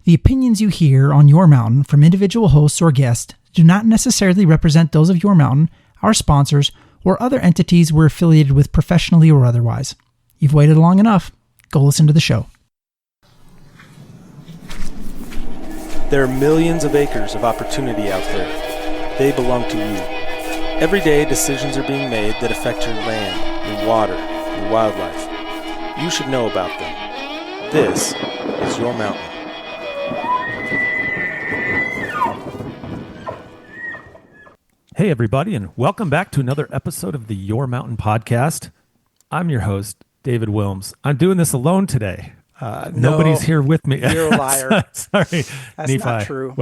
The opinions you hear on Your Mountain from individual hosts or guests do not necessarily represent those of Your Mountain, our sponsors, or other entities we're affiliated with professionally or otherwise. You've waited long enough. Go listen to the show. There are millions of acres of opportunity out there. They belong to you. Every day, decisions are being made that affect your land, your water, your wildlife. You should know about them. This is Your Mountain. Hey, everybody, and welcome back to another episode of the Your Mountain podcast. I'm your host, David Wilms. I'm doing this alone today. Nobody's here with me. You're a liar. Sorry, That's Nephi. not true.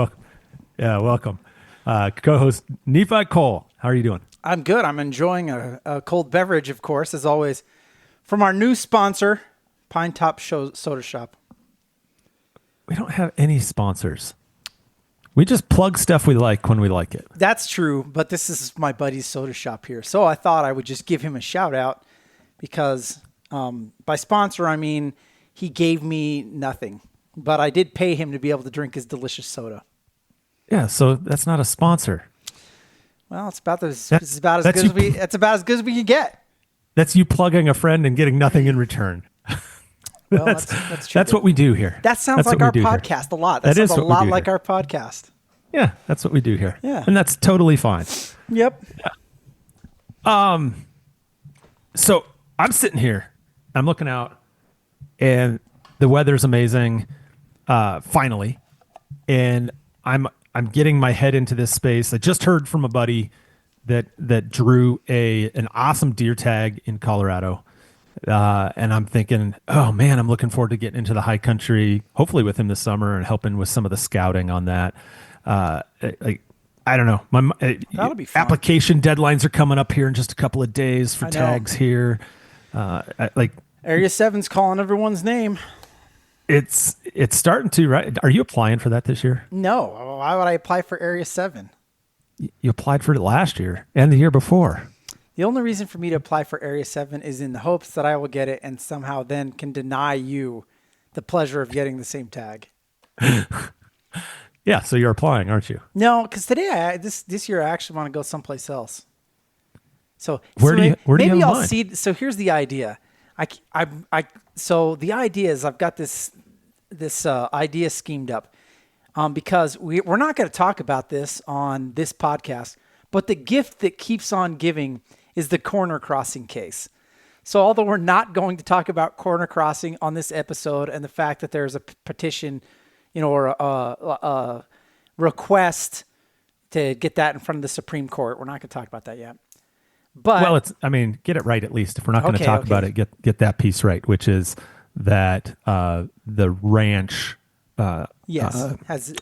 Welcome. Co-host Nephi Cole. How are you doing? I'm good. I'm enjoying a cold beverage, of course, as always, from our new sponsor, Pine Top Soda Shop. We don't have any sponsors. We just plug stuff we like when we like it. That's true, but this is my buddy's soda shop here. So I thought I would just give him a shout out because by sponsor, I mean he gave me nothing, but I did pay him to be able to drink his delicious soda. Yeah, so that's not a sponsor. Well, it's about as good as we can get. That's you plugging a friend and getting nothing in return. Well, that's true. That's what we do here. That sounds like our podcast a lot. That sounds a lot like our podcast. Yeah, that's what we do here. Yeah. And that's totally fine. Yep. So I'm sitting here, I'm looking out, and the weather's amazing, finally. And I'm getting my head into this space. I just heard from a buddy that drew an awesome deer tag in Colorado. And I'm thinking, oh man, I'm looking forward to getting into the high country, hopefully with him this summer and helping with some of the scouting on that. I don't know. That'll be fun. Application deadlines are coming up here in just a couple of days for tags here. Area 7's calling everyone's name. It's starting to, right? Are you applying for that this year? No. Why would I apply for Area 7? You applied for it last year and the year before. The only reason for me to apply for Area 7 is in the hopes that I will get it and somehow then can deny you the pleasure of getting the same tag. Yeah, so you're applying, aren't you? No, because today, this year, I actually want to go someplace else. So where do you have I'll mind? see. So here's the idea. So the idea is I've got this idea schemed up because we're not going to talk about this on this podcast, but the gift that keeps on giving is the corner crossing case. So although we're not going to talk about corner crossing on this episode and the fact that there's a petition, or a request to get that in front of the Supreme Court, we're not going to talk about that yet. But get it right at least. If we're not going to talk about it, get that piece right, which is that the ranch has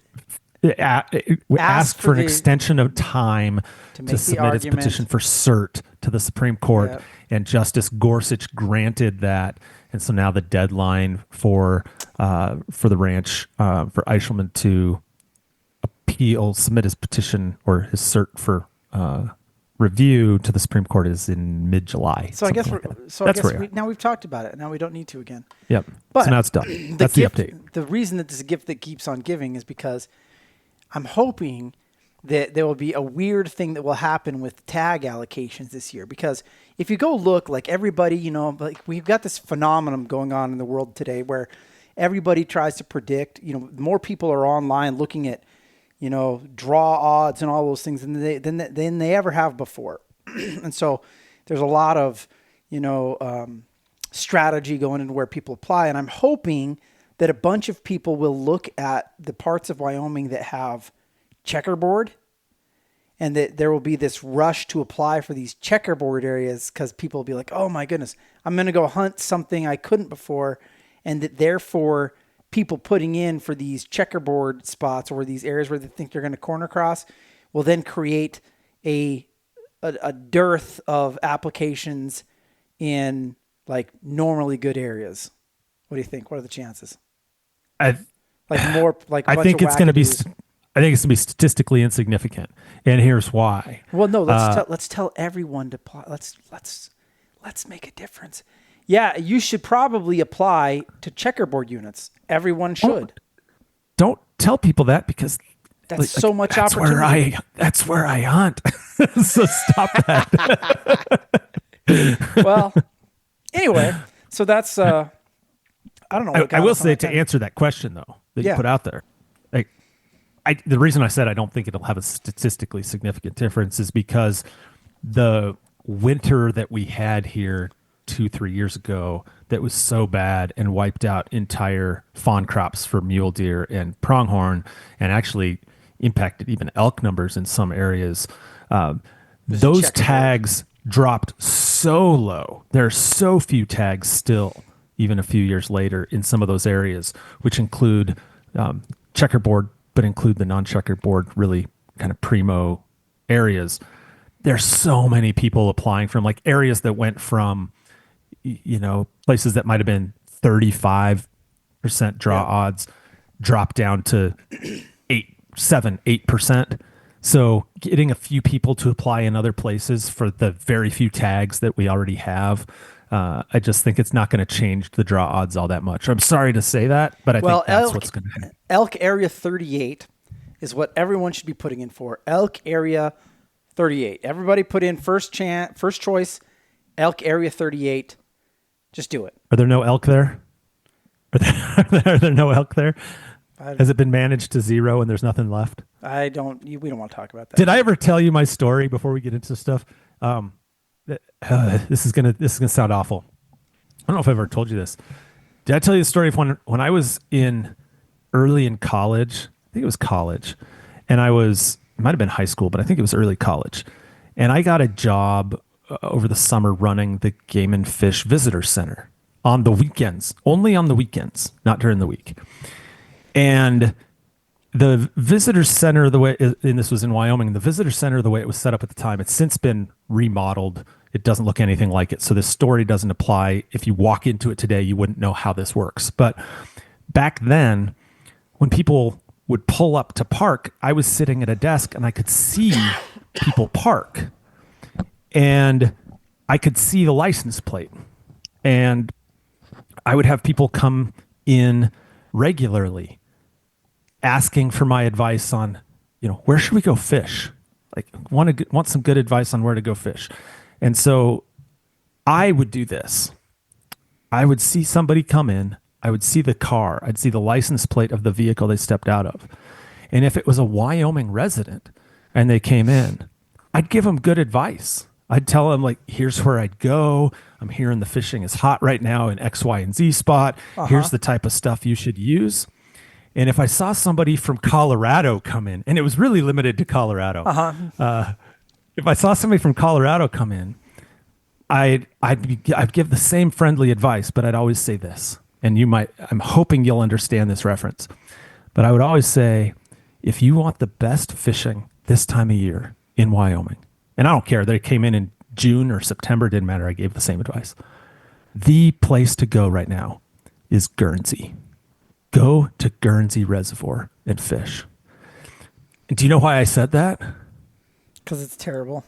asked for an extension of time to submit its petition for cert to the Supreme Court, and Justice Gorsuch granted that. And so now the deadline for the ranch for Eishelman to submit his petition or his cert for review to the Supreme Court is in mid-July. So I guess now we've talked about it. Now we don't need to again. Yep. But so now it's done. That's the update. The reason that this is a gift that keeps on giving is because I'm hoping that there will be a weird thing that will happen with tag allocations this year. Because if you go look, like everybody, like we've got this phenomenon going on in the world today where everybody tries to predict, more people are online looking at, draw odds and all those things than they ever have before. And so there's a lot of, strategy going into where people apply. And I'm hoping that a bunch of people will look at the parts of Wyoming that have checkerboard, and that there will be this rush to apply for these checkerboard areas because people will be like, oh my goodness, I'm going to go hunt something I couldn't before. And that therefore people putting in for these checkerboard spots or these areas where they think they're going to corner cross will then create a dearth of applications in like normally good areas. What do you think? What are the chances? I think it's going to be statistically insignificant, and here's why. Well, no, let's tell everyone to apply. Let's make a difference. Yeah, you should probably apply to checkerboard units. Everyone should. don't tell people that because That's so much that's opportunity. That's where I hunt. So stop that. Well, anyway, so that's I don't know. What I got will us on say that to tangent. answer that question though that Yeah. you put out there, like the reason I said I don't think it'll have a statistically significant difference is because the winter that we had here 2-3 years ago that was so bad and wiped out entire fawn crops for mule deer and pronghorn and actually impacted even elk numbers in some areas. Those checkerboard. tags dropped so low. There are so few tags still, even a few years later, in some of those areas, which include checkerboard, but include the non-checkerboard, really kind of primo areas. There's so many people applying from like areas that went from, places that might have been 35% draw odds, drop down to 8%. So getting a few people to apply in other places for the very few tags that we already have, I just think it's not going to change the draw odds all that much. I'm sorry to say that, but I think that's what's going to happen. Elk Area 38 is what everyone should be putting in for. Elk Area 38. Everybody put in first choice, Elk Area 38. Just do it. Are there no elk there? Are there no elk there? Has it been managed to zero and there's nothing left? We don't want to talk about that. Did I ever tell you my story before we get into stuff? This is gonna sound awful. I don't know if I ever told you this. Did I tell you the story of when I was early in college? I think it was college, and it might have been high school, but I think it was early college. And I got a job over the summer running the Game and Fish Visitor Center on the weekends, only on the weekends, not during the week. And the visitor center, and this was in Wyoming, the visitor center, the way it was set up at the time, it's since been remodeled. It doesn't look anything like it. So this story doesn't apply. If you walk into it today, you wouldn't know how this works. But back then, when people would pull up to park, I was sitting at a desk and I could see people park. And I could see the license plate. And I would have people come in regularly asking for my advice on, where should we go fish? Like, want some good advice on where to go fish. And so I would do this. I would see somebody come in. I would see the car. I'd see the license plate of the vehicle they stepped out of. And if it was a Wyoming resident and they came in, I'd give them good advice. I'd tell them, like, here's where I'd go. I'm hearing the fishing is hot right now in X, Y, and Z spot. Here's the type of stuff you should use. And if I saw somebody from Colorado come in, and it was really limited to Colorado, if I saw somebody from Colorado come in, I'd give the same friendly advice, but I'd always say this, and I'm hoping you'll understand this reference, but I would always say, if you want the best fishing this time of year in Wyoming, and I don't care that it came in June or September, didn't matter. I gave the same advice. The place to go right now is Guernsey. Go to Guernsey Reservoir and fish. And do you know why I said that? Because it's terrible.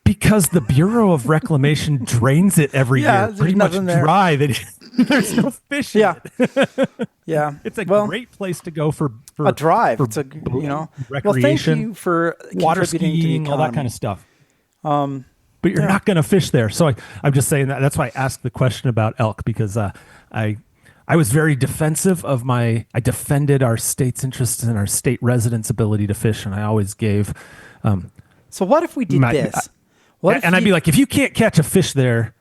Because the Bureau of Reclamation drains it every year, there's pretty much nothing there. dry. There's no fish in it. Yeah. It's a great place to go for a drive. for It's a recreation, Well, thank you for water contributing skiing, to the all that economy. kind of stuff. But you're not going to fish there. So I'm just saying that. That's why I asked the question about elk, because I was very defensive of I defended our state's interests and our state residents' ability to fish, and I always gave. So what if we did this? I'd be like, if you can't catch a fish there,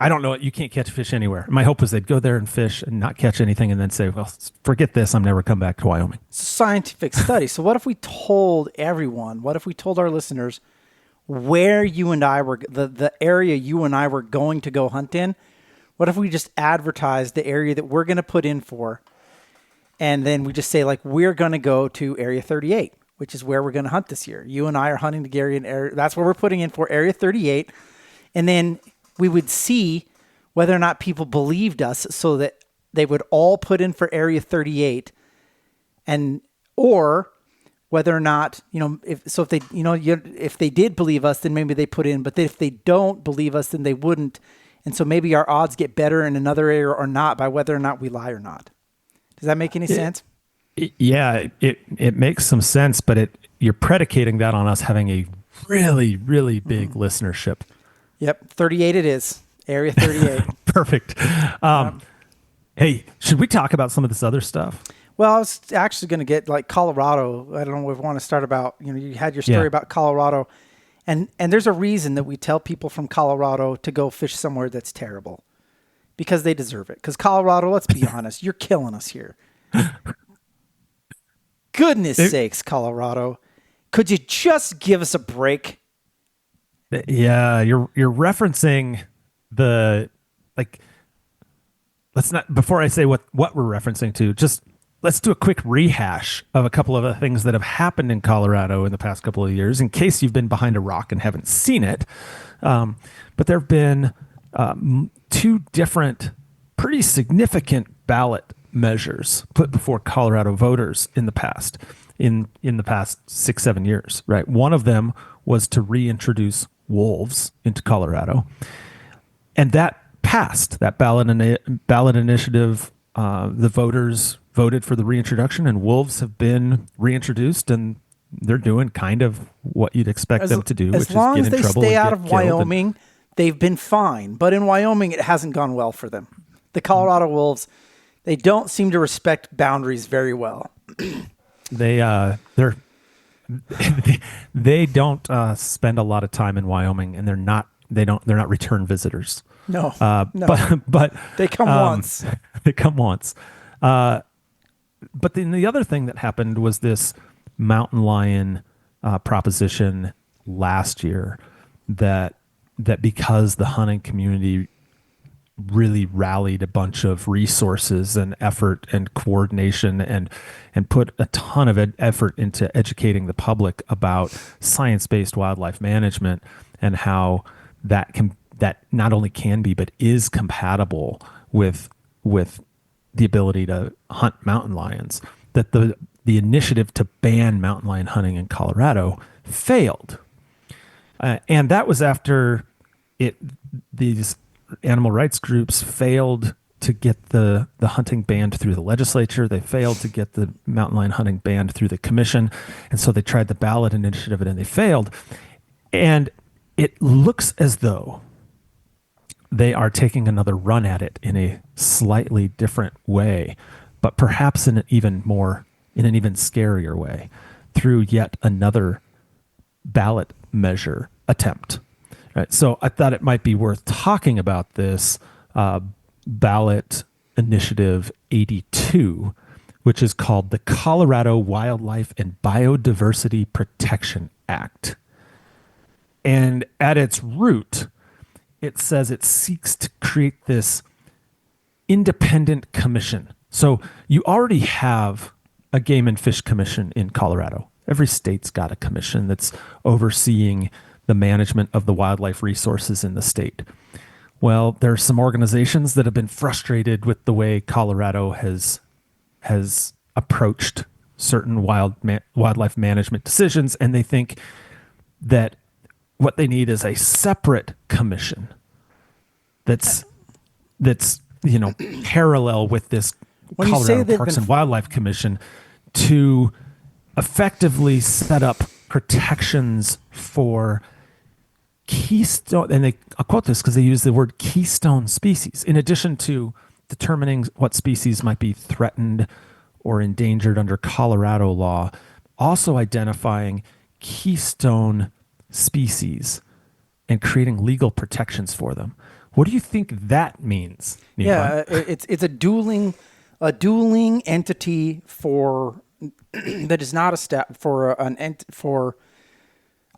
I don't know it. You can't catch a fish anywhere. My hope was they'd go there and fish and not catch anything, and then say, well, forget this. I'm never come back to Wyoming. It's a scientific study. So what if we told everyone? What if we told our listeners where you and I were, the area you and I were going to go hunt in? What if we just advertised the area that we're going to put in for, and then we just say, like, we're going to go to Area 38, which is where we're going to hunt this year. You and I are hunting the Gary area. That's where we're putting in for, Area 38. And then we would see whether or not people believed us, so that they would all put in for Area 38, or whether or not, if they did believe us, then maybe they put in, but if they don't believe us, then they wouldn't. And so maybe our odds get better in another area or not by whether or not we lie or not. Does that make any sense? Yeah, it makes some sense, but you're predicating that on us having a really, really big listenership. Yep, 38 it is. Area 38. Perfect. Hey, should we talk about some of this other stuff? Well, I was actually going to get like Colorado. I don't know if we want to start about, you had your story Yeah. about Colorado. And there's a reason that we tell people from Colorado to go fish somewhere that's terrible. Because they deserve it. Because Colorado, let's be honest, you're killing us here. Goodness sakes, Colorado. Could you just give us a break? Yeah, you're referencing the like. Let's not before I say what we're referencing to. Just let's do a quick rehash of a couple of the things that have happened in Colorado in the past couple of years, in case you've been behind a rock and haven't seen it. But there have been two different, pretty significant ballot measures put before Colorado voters in the past, in the past 6-7 years. Right, one of them was to reintroduce wolves into Colorado, and that passed. That ballot initiative. The voters voted for the reintroduction, and wolves have been reintroduced, and they're doing kind of what you'd expect them to do, which as long is as get in they trouble stay and out get of killed and- Wyoming, they've been fine. But in Wyoming, it hasn't gone well for them. The Colorado Wolves, they don't seem to respect boundaries very well. they're they don't spend a lot of time in Wyoming, and they're not return visitors. No, no. But They come once. They come once. But then the other thing that happened was this mountain lion proposition last year that because the hunting community really rallied a bunch of resources and effort and coordination and put a ton of effort into educating the public about science-based wildlife management and how that not only can be but is compatible with the ability to hunt mountain lions, that the initiative to ban mountain lion hunting in Colorado failed. And that was after these animal rights groups failed to get the hunting banned through the legislature. They failed to get the mountain lion hunting banned through the commission. And so they tried the ballot initiative and they failed. And it looks as though they are taking another run at it in a slightly different way, but perhaps in an even scarier way, through yet another ballot measure attempt. Right, so I thought it might be worth talking about this ballot initiative 82, which is called the Colorado Wildlife and Biodiversity Protection Act. And at its root, it says it seeks to create this independent commission. So you already have a game and fish commission in Colorado. Every state's got a commission that's overseeing the management of the wildlife resources in the state. Well, there are some organizations that have been frustrated with the way Colorado has approached certain wildlife management decisions, and they think that what they need is a separate commission that's parallel with this When you say Colorado they've Parks been- and Wildlife Commission to effectively set up protections for keystone, and I'll quote this because they use the word keystone species, in addition to determining what species might be threatened or endangered under Colorado law, also identifying keystone species and creating legal protections for them. What do you think that means, Nephi? Yeah, it's a dueling entity for that is not a step for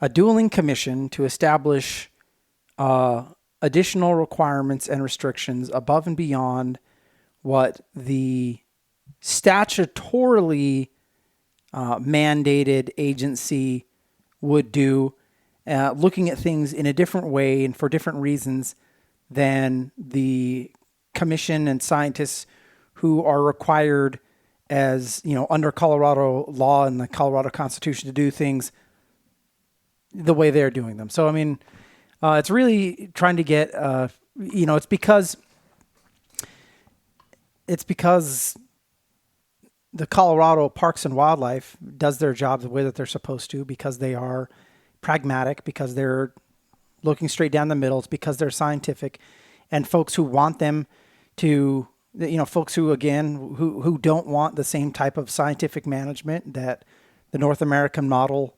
a dueling commission to establish additional requirements and restrictions above and beyond what the statutorily mandated agency would do, looking at things in a different way and for different reasons than the commission and scientists who are required as, under Colorado law and the Colorado Constitution to do things the way they're doing them. So, I mean, it's really trying to get, it's because the Colorado Parks and Wildlife does their job the way that they're supposed to, because they are pragmatic, because they're looking straight down the middle. It's because they're scientific, and folks who want them to, folks who, again, who don't want the same type of scientific management that the North American model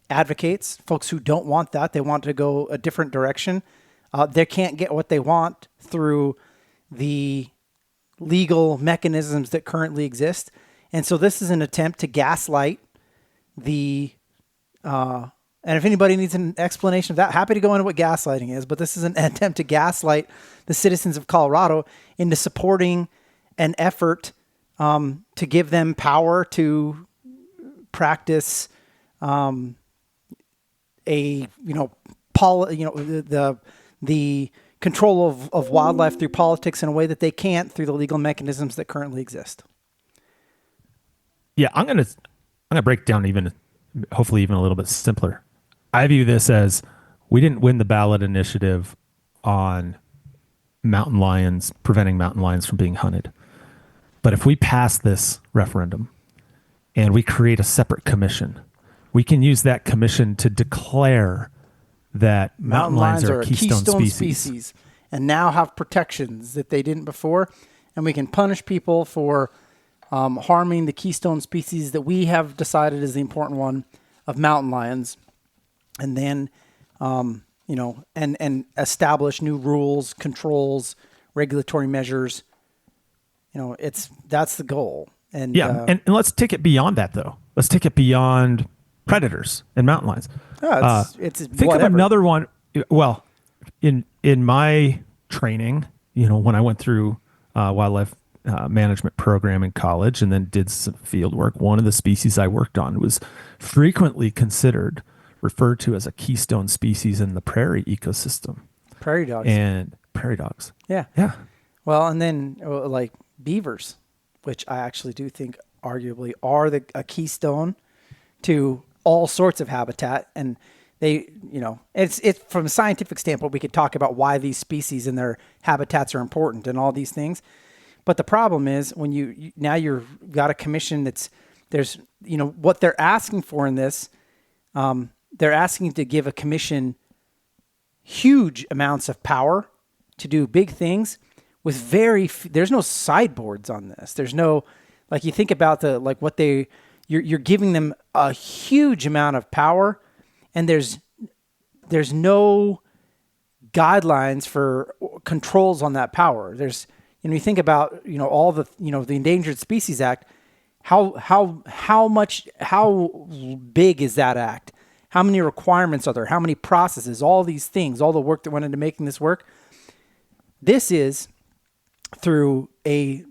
advocates, folks who don't want that, they want to go a different direction. They can't get what they want through the legal mechanisms that currently exist. And so this is an attempt to gaslight the, and if anybody needs an explanation of that, happy to go into what gaslighting is, but this is an attempt to gaslight the citizens of Colorado into supporting an effort to give them power to practice the control of wildlife through politics in a way that they can't through the legal mechanisms that currently exist. Yeah, I'm gonna break down hopefully even a little bit simpler. I view this as we didn't win the ballot initiative on mountain lions, preventing mountain lions from being hunted. But if we pass this referendum and we create a separate commission, we can use that commission to declare that mountain lions are a keystone species and now have protections that they didn't before. And we can punish people for harming the keystone species that we have decided is the important one of mountain lions. And then, and establish new rules, controls, regulatory measures. That's the goal. And and let's take it beyond that, though. Let's take it beyond predators and mountain lions. It's think whatever. of another one. Well, in my training, when I went through wildlife management program in college and then did some field work, one of the species I worked on was frequently referred to as a keystone species in the prairie ecosystem. Prairie dogs. And prairie dogs. Yeah. Yeah. Well, and then like beavers, which I actually do think arguably are a keystone to all sorts of habitat. And they, it's from a scientific standpoint, we could talk about why these species and their habitats are important and all these things. But the problem is when you've got a commission there's what they're asking for in this, they're asking to give a commission huge amounts of power to do big things with there's no sideboards on this. There's no, like, you think about you're giving them a huge amount of power, and there's no guidelines for controls on that power. There's, you think about, all the, the Endangered Species Act, how big is that act? How many requirements are there? How many processes? All these things, all the work that went into making this work. This is through a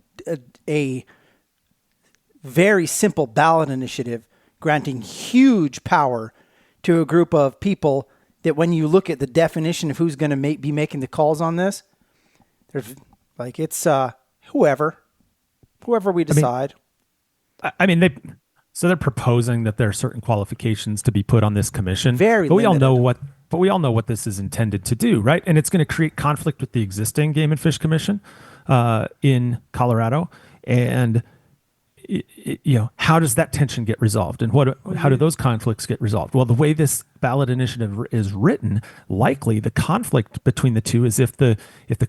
very simple ballot initiative granting huge power to a group of people that, when you look at the definition of who's going to be making the calls on this, there's it's whoever we decide. So they're proposing that there are certain qualifications to be put on this commission. But we all know what this is intended to do, right? And it's going to create conflict with the existing Game and Fish Commission in Colorado. And how does that tension get resolved, and how do those conflicts get resolved? Well, the way this ballot initiative is written, likely the conflict between the two is if the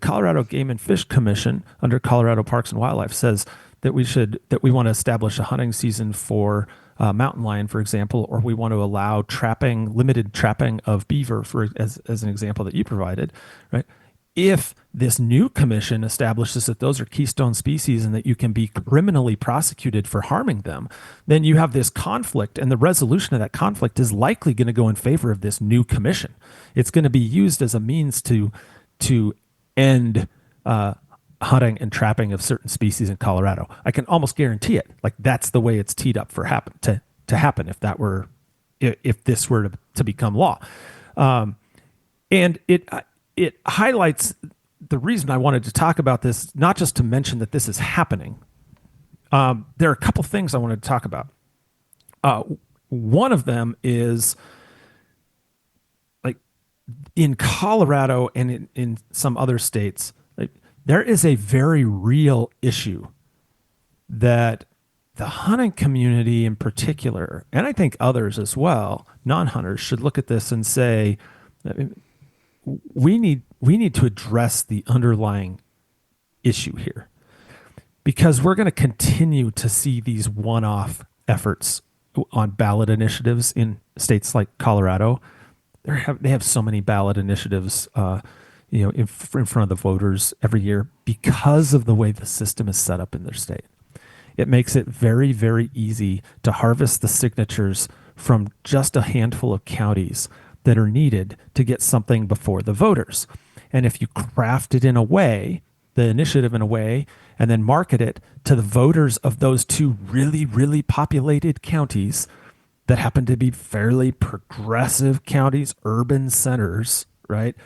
Colorado Game and Fish Commission under Colorado Parks and Wildlife says that we want to establish a hunting season for mountain lion, for example, or we want to allow limited trapping of beaver, as an example that you provided, right? If this new commission establishes that those are keystone species and that you can be criminally prosecuted for harming them, then you have this conflict, and the resolution of that conflict is likely going to go in favor of this new commission. It's going to be used as a means to end hunting and trapping of certain species in Colorado. I can almost guarantee it. Like, that's the way it's teed up for to happen if this were to become law. And it highlights the reason I wanted to talk about this, not just to mention that this is happening. There are a couple things I wanted to talk about. One of them is, like, in Colorado and in some other states, there is a very real issue that the hunting community in particular, and I think others as well, non-hunters, should look at this and say, we need to address the underlying issue here, because we're going to continue to see these one-off efforts on ballot initiatives in states like Colorado. They have so many ballot initiatives, in front of the voters every year because of the way the system is set up in their state. It makes it very, very easy to harvest the signatures from just a handful of counties that are needed to get something before the voters. And if you craft it in a way, the initiative in a way, and then market it to the voters of those two really, really populated counties that happen to be fairly progressive counties, urban centers, right?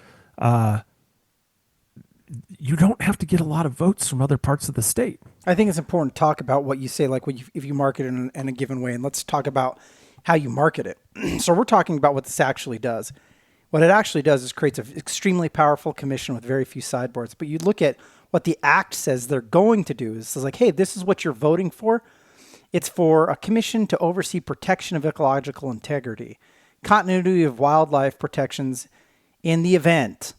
You don't have to get a lot of votes from other parts of the state. I think it's important to talk about what you say, like if you market it in a given way, and let's talk about how you market it. So we're talking about what this actually does. What it actually does is creates an extremely powerful commission with very few sideboards. But you look at what the act says they're going to do. It's like, hey, this is what you're voting for. It's for a commission to oversee protection of ecological integrity, continuity of wildlife protections in the event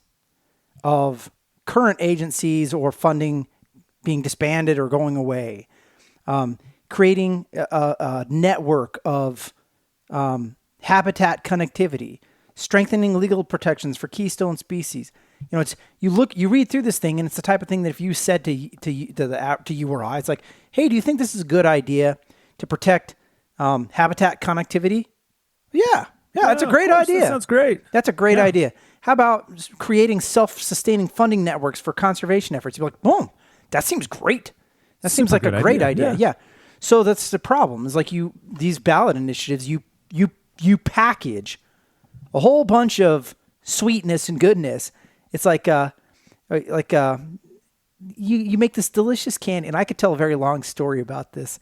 of current agencies or funding being disbanded or going away, creating a network of habitat connectivity, strengthening legal protections for keystone species. You read through this thing, and it's the type of thing that if you said to you or I, it's like, hey, do you think this is a good idea to protect habitat connectivity? Yeah, that's a great idea. That sounds great. That's a great idea. How about creating self-sustaining funding networks for conservation efforts? You're like, boom, that seems great. That seems like a great idea. Yeah. So that's the problem. Is like these ballot initiatives, you package a whole bunch of sweetness and goodness. It's like you make this delicious candy, and I could tell a very long story about this,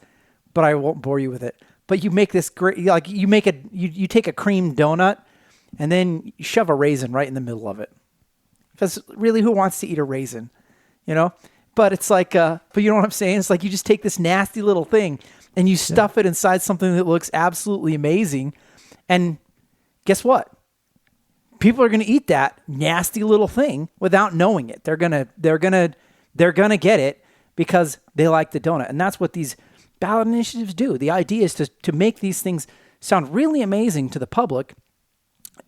but I won't bore you with it. But you make this great, like you take a cream donut, and then you shove a raisin right in the middle of it. Because really, who wants to eat a raisin? But it's like, but you know what I'm saying? It's like you just take this nasty little thing and you stuff it inside something that looks absolutely amazing. And guess what? People are going to eat that nasty little thing without knowing it. They're going to get it because they like the donut. And that's what these ballot initiatives do. The idea is to make these things sound really amazing to the public.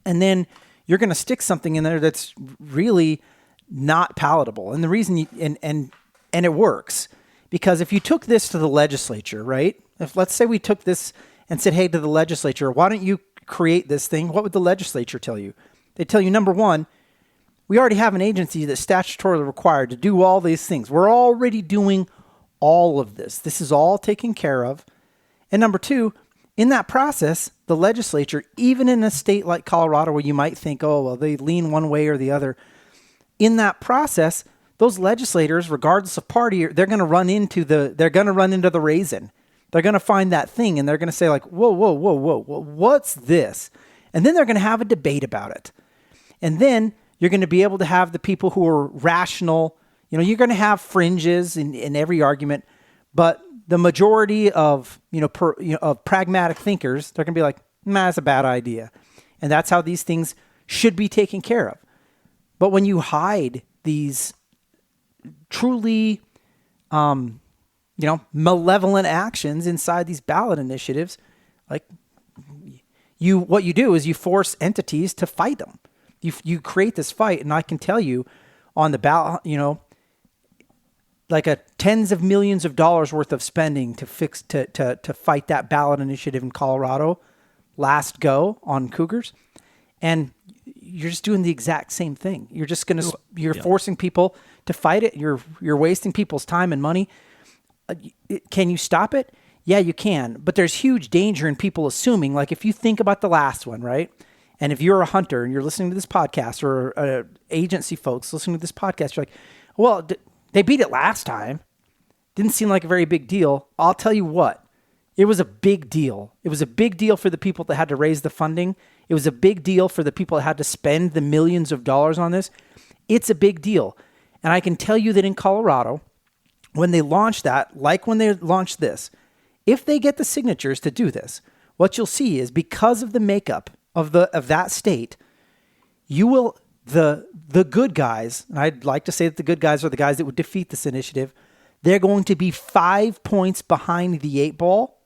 And then you're going to stick something in there that's really not palatable. And the reason and it works because if you took this to the legislature, right? If let's say we took this and said, hey, to the legislature, why don't you create this thing? What would the legislature tell you? They tell you, number one, we already have an agency that's statutorily required to do all these things. We're already doing all of this. This is all taken care of. And number two, in that process, the legislature, even in a state like Colorado where you might think, oh, well, they lean one way or the other, in that process, those legislators, regardless of party, they're going to run into the raisin. They're going to find that thing and they're going to say like, whoa, what's this? And then they're going to have a debate about it. And then you're going to be able to have the people who are rational. You're going to have fringes in every argument, but the majority of of pragmatic thinkers, they're going to be like, nah, that's a bad idea. And that's how these things should be taken care of. But when you hide these truly, malevolent actions inside these ballot initiatives, like what you do is you force entities to fight them. You create this fight, and I can tell you on the ballot, like a tens of millions of dollars worth of spending to fight that ballot initiative in Colorado last go on cougars. And you're just doing the exact same thing. You're just forcing people to fight it. You're wasting people's time and money. Can you stop it? Yeah, you can. But there's huge danger in people assuming, like if you think about the last one, right? And if you're a hunter and you're listening to this podcast or agency folks listening to this podcast, you're like, well, they beat it last time. Didn't seem like a very big deal. I'll tell you what, it was a big deal. It was a big deal for the people that had to raise the funding. It was a big deal for the people that had to spend the millions of dollars on this. It's a big deal. And I can tell you that in Colorado, when they launched that, like when they launched this, if they get the signatures to do this, what you'll see is because of the makeup of that state, you will the good guys, and I'd like to say that the good guys are the guys that would defeat this initiative. They're going to be 5 points behind the 8 ball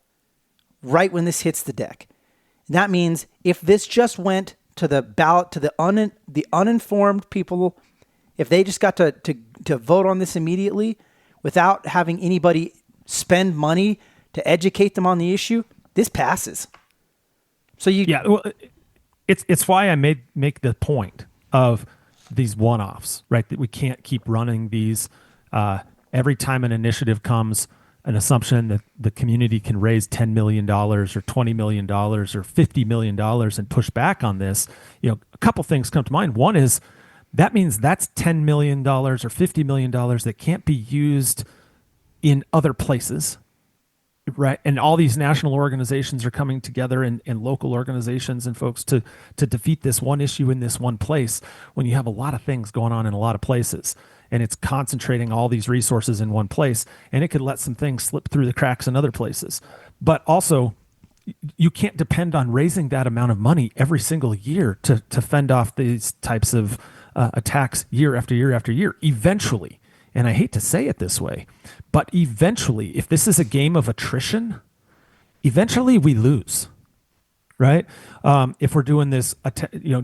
right when this hits the deck. And that means if this just went to the ballot to the uninformed people, if they just got to vote on this immediately without having anybody spend money to educate them on the issue, this passes. So well, it's why I make the point of these one-offs, right? That we can't keep running these every time an initiative comes, an assumption that the community can raise $10 million or $20 million or $50 million and push back on this. A couple things come to mind. One is that means that's $10 million or $50 million that can't be used in other places, right? And all these national organizations are coming together and local organizations and folks to defeat this one issue in this one place when you have a lot of things going on in a lot of places. And it's concentrating all these resources in one place, and it could let some things slip through the cracks in other places. But also, you can't depend on raising that amount of money every single year to fend off these types of attacks year after year after year. Eventually, and I hate to say it this way, but eventually, if this is a game of attrition, eventually we lose, right? If we're doing this,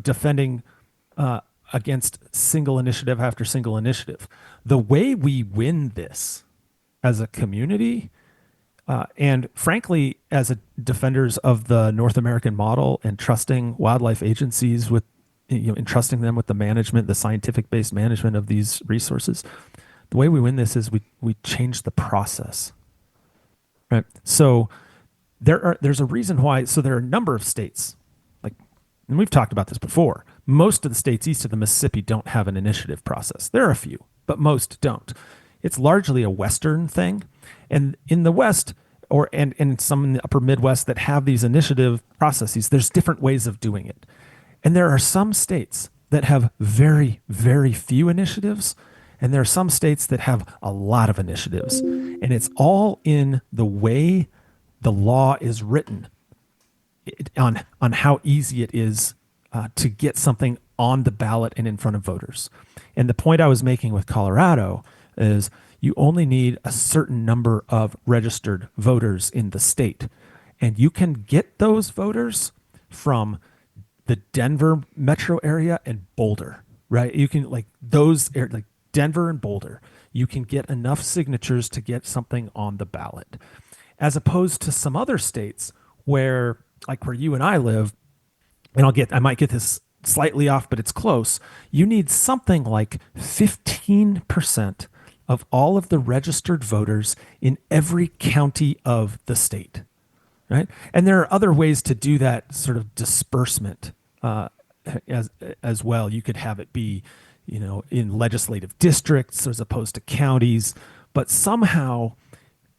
defending against single initiative after single initiative. The way we win this as a community, and frankly, as defenders of the North American model and trusting wildlife agencies with, entrusting them with the management, the scientific-based management of these resources, the way we win this is we change the process, right? So there's a reason why. So there are a number of states, and we've talked about this before. Most of the states east of the Mississippi don't have an initiative process. There are a few, but most don't. It's largely a Western thing. And in the West, and some in the upper Midwest that have these initiative processes, there's different ways of doing it. And there are some states that have very, very few initiatives, and there are some states that have a lot of initiatives. And it's all in the way the law is written, on how easy it is to get something on the ballot and in front of voters. And the point I was making with Colorado is you only need a certain number of registered voters in the state. And you can get those voters from the Denver metro area and Boulder, right? You can like Denver and Boulder. You can get enough signatures to get something on the ballot. As opposed to some other states where you and I live, and I might get this slightly off, but it's close. You need something like 15% of all of the registered voters in every county of the state, right? And there are other ways to do that sort of disbursement as well. You could have it be, in legislative districts as opposed to counties, but somehow,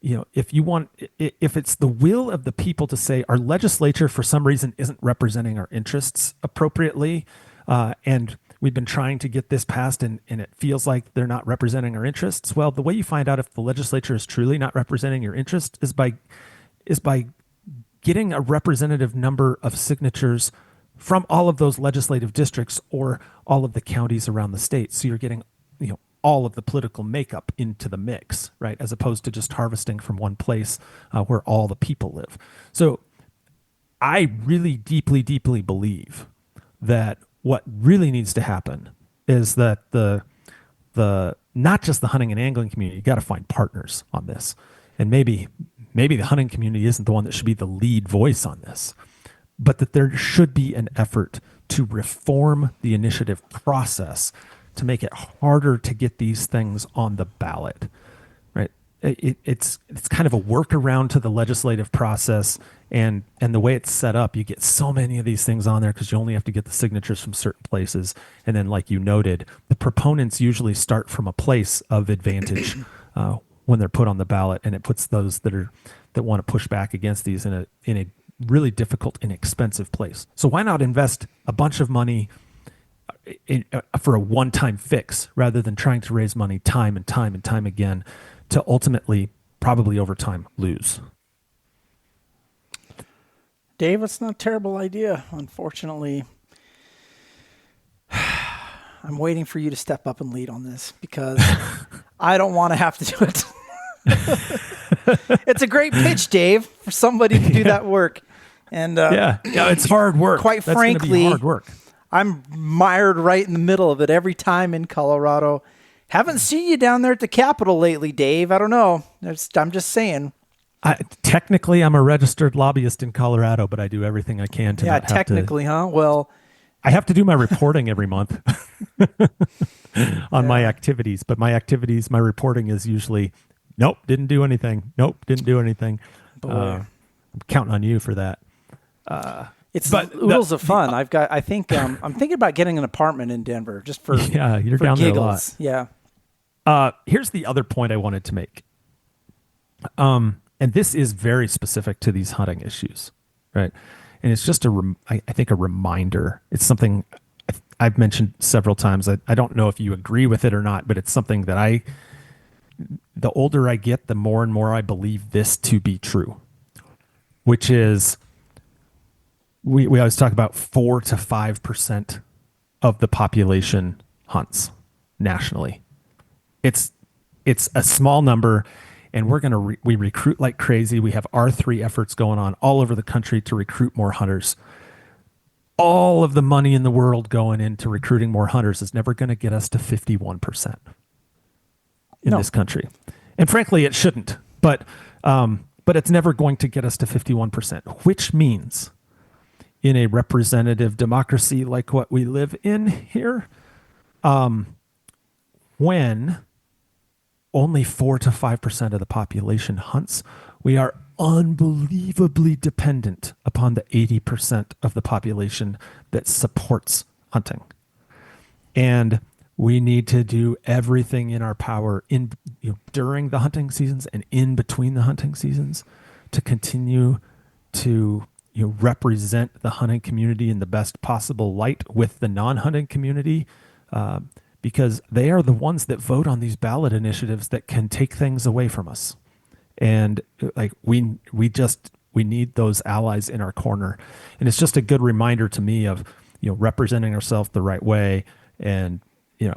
if it's the will of the people to say our legislature for some reason isn't representing our interests appropriately, and we've been trying to get this passed and it feels like they're not representing our interests. Well, the way you find out if the legislature is truly not representing your interest is by getting a representative number of signatures from all of those legislative districts or all of the counties around the state. So you're getting, all of the political makeup into the mix, right? As opposed to just harvesting from one place where all the people live. So I really deeply, deeply believe that what really needs to happen is that the not just the hunting and angling community, you got to find partners on this. And maybe the hunting community isn't the one that should be the lead voice on this, but that there should be an effort to reform the initiative process to make it harder to get these things on the ballot, right? It's kind of a workaround to the legislative process, and the way it's set up, you get so many of these things on there because you only have to get the signatures from certain places, and then, like you noted, the proponents usually start from a place of advantage when they're put on the ballot, and it puts those that want to push back against these in a really difficult and expensive place. So why not invest a bunch of money for a one-time fix rather than trying to raise money time and time and time again to ultimately, probably over time, lose? Dave, it's not a terrible idea. Unfortunately, I'm waiting for you to step up and lead on this because I don't want to have to do it. It's a great pitch, Dave, for somebody to do that work. And yeah, it's hard work. Quite That's gonna be frankly, hard work. I'm mired right in the middle of it every time in Colorado. Haven't seen you down there at the Capitol lately, Dave. I don't know. I'm just saying. Technically, I'm a registered lobbyist in Colorado, but I do everything I can to Yeah, not have technically, huh? Well, I have to do my reporting every month on my activities, but my reporting is usually, nope, didn't do anything. Nope, didn't do anything. I'm counting on you for that. It's but oodles of fun. I'm thinking about getting an apartment in Denver just for yeah, you're for down giggles. there a lot. Yeah. Here's the other point I wanted to make. And this is very specific to these hunting issues, right? And it's just I think a reminder. It's something I've mentioned several times. I don't know if you agree with it or not, but it's something that the older I get, the more and more I believe this to be true, which is we always talk about 4 to 5% of the population hunts nationally. It's a small number. And we recruit like crazy. We have R3 efforts going on all over the country to recruit more hunters. All of the money in the world going into recruiting more hunters is never going to get us to 51% in this country. And frankly, it shouldn't. But it's never going to get us to 51%, which means in a representative democracy like what we live in here, when only 4 to 5% of the population hunts, we are unbelievably dependent upon the 80% of the population that supports hunting. And we need to do everything in our power during the hunting seasons and in between the hunting seasons to continue to represent the hunting community in the best possible light with the non-hunting community, because they are the ones that vote on these ballot initiatives that can take things away from us. And like we need those allies in our corner. And it's just a good reminder to me of, representing ourselves the right way. And,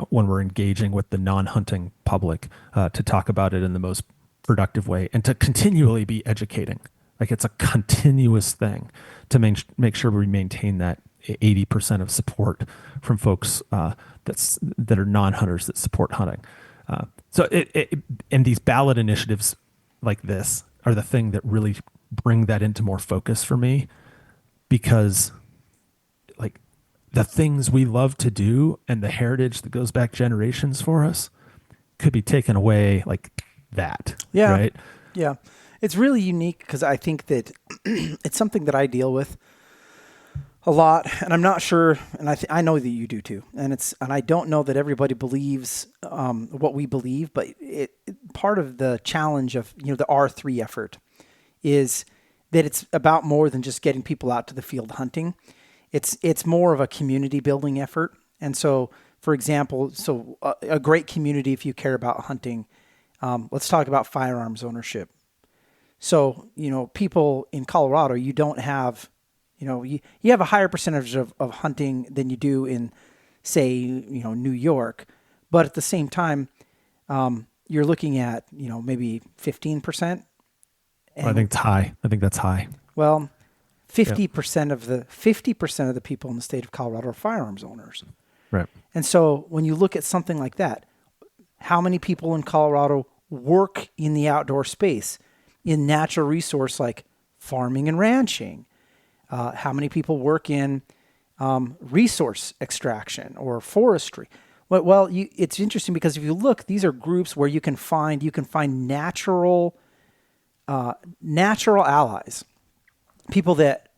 when we're engaging with the non-hunting public, to talk about it in the most productive way and to continually be educating. Like it's a continuous thing to make sure we maintain that 80% of support from folks that are non-hunters that support hunting. And these ballot initiatives like this are the thing that really bring that into more focus for me, because like the things we love to do and the heritage that goes back generations for us could be taken away like that. Yeah. Right. Yeah. It's really unique because I think that it's something that I deal with a lot, and I'm not sure, and I know that you do too, and I don't know that everybody believes what we believe, but part of the challenge of the R3 effort is that it's about more than just getting people out to the field hunting. It's more of a community building effort, and so for example, a great community, if you care about hunting, let's talk about firearms ownership. So people in Colorado, you don't have. You have a higher percentage of hunting than you do in, say, New York. But at the same time, you're looking at, maybe 15%. I think it's high. I think that's high. Well, 50% of the people in the state of Colorado are firearms owners. Right. And so when you look at something like that, how many people in Colorado work in the outdoor space, in natural resource like farming and ranching? How many people work in resource extraction or forestry? Well, it's interesting because if you look, these are groups where you can find natural allies, people that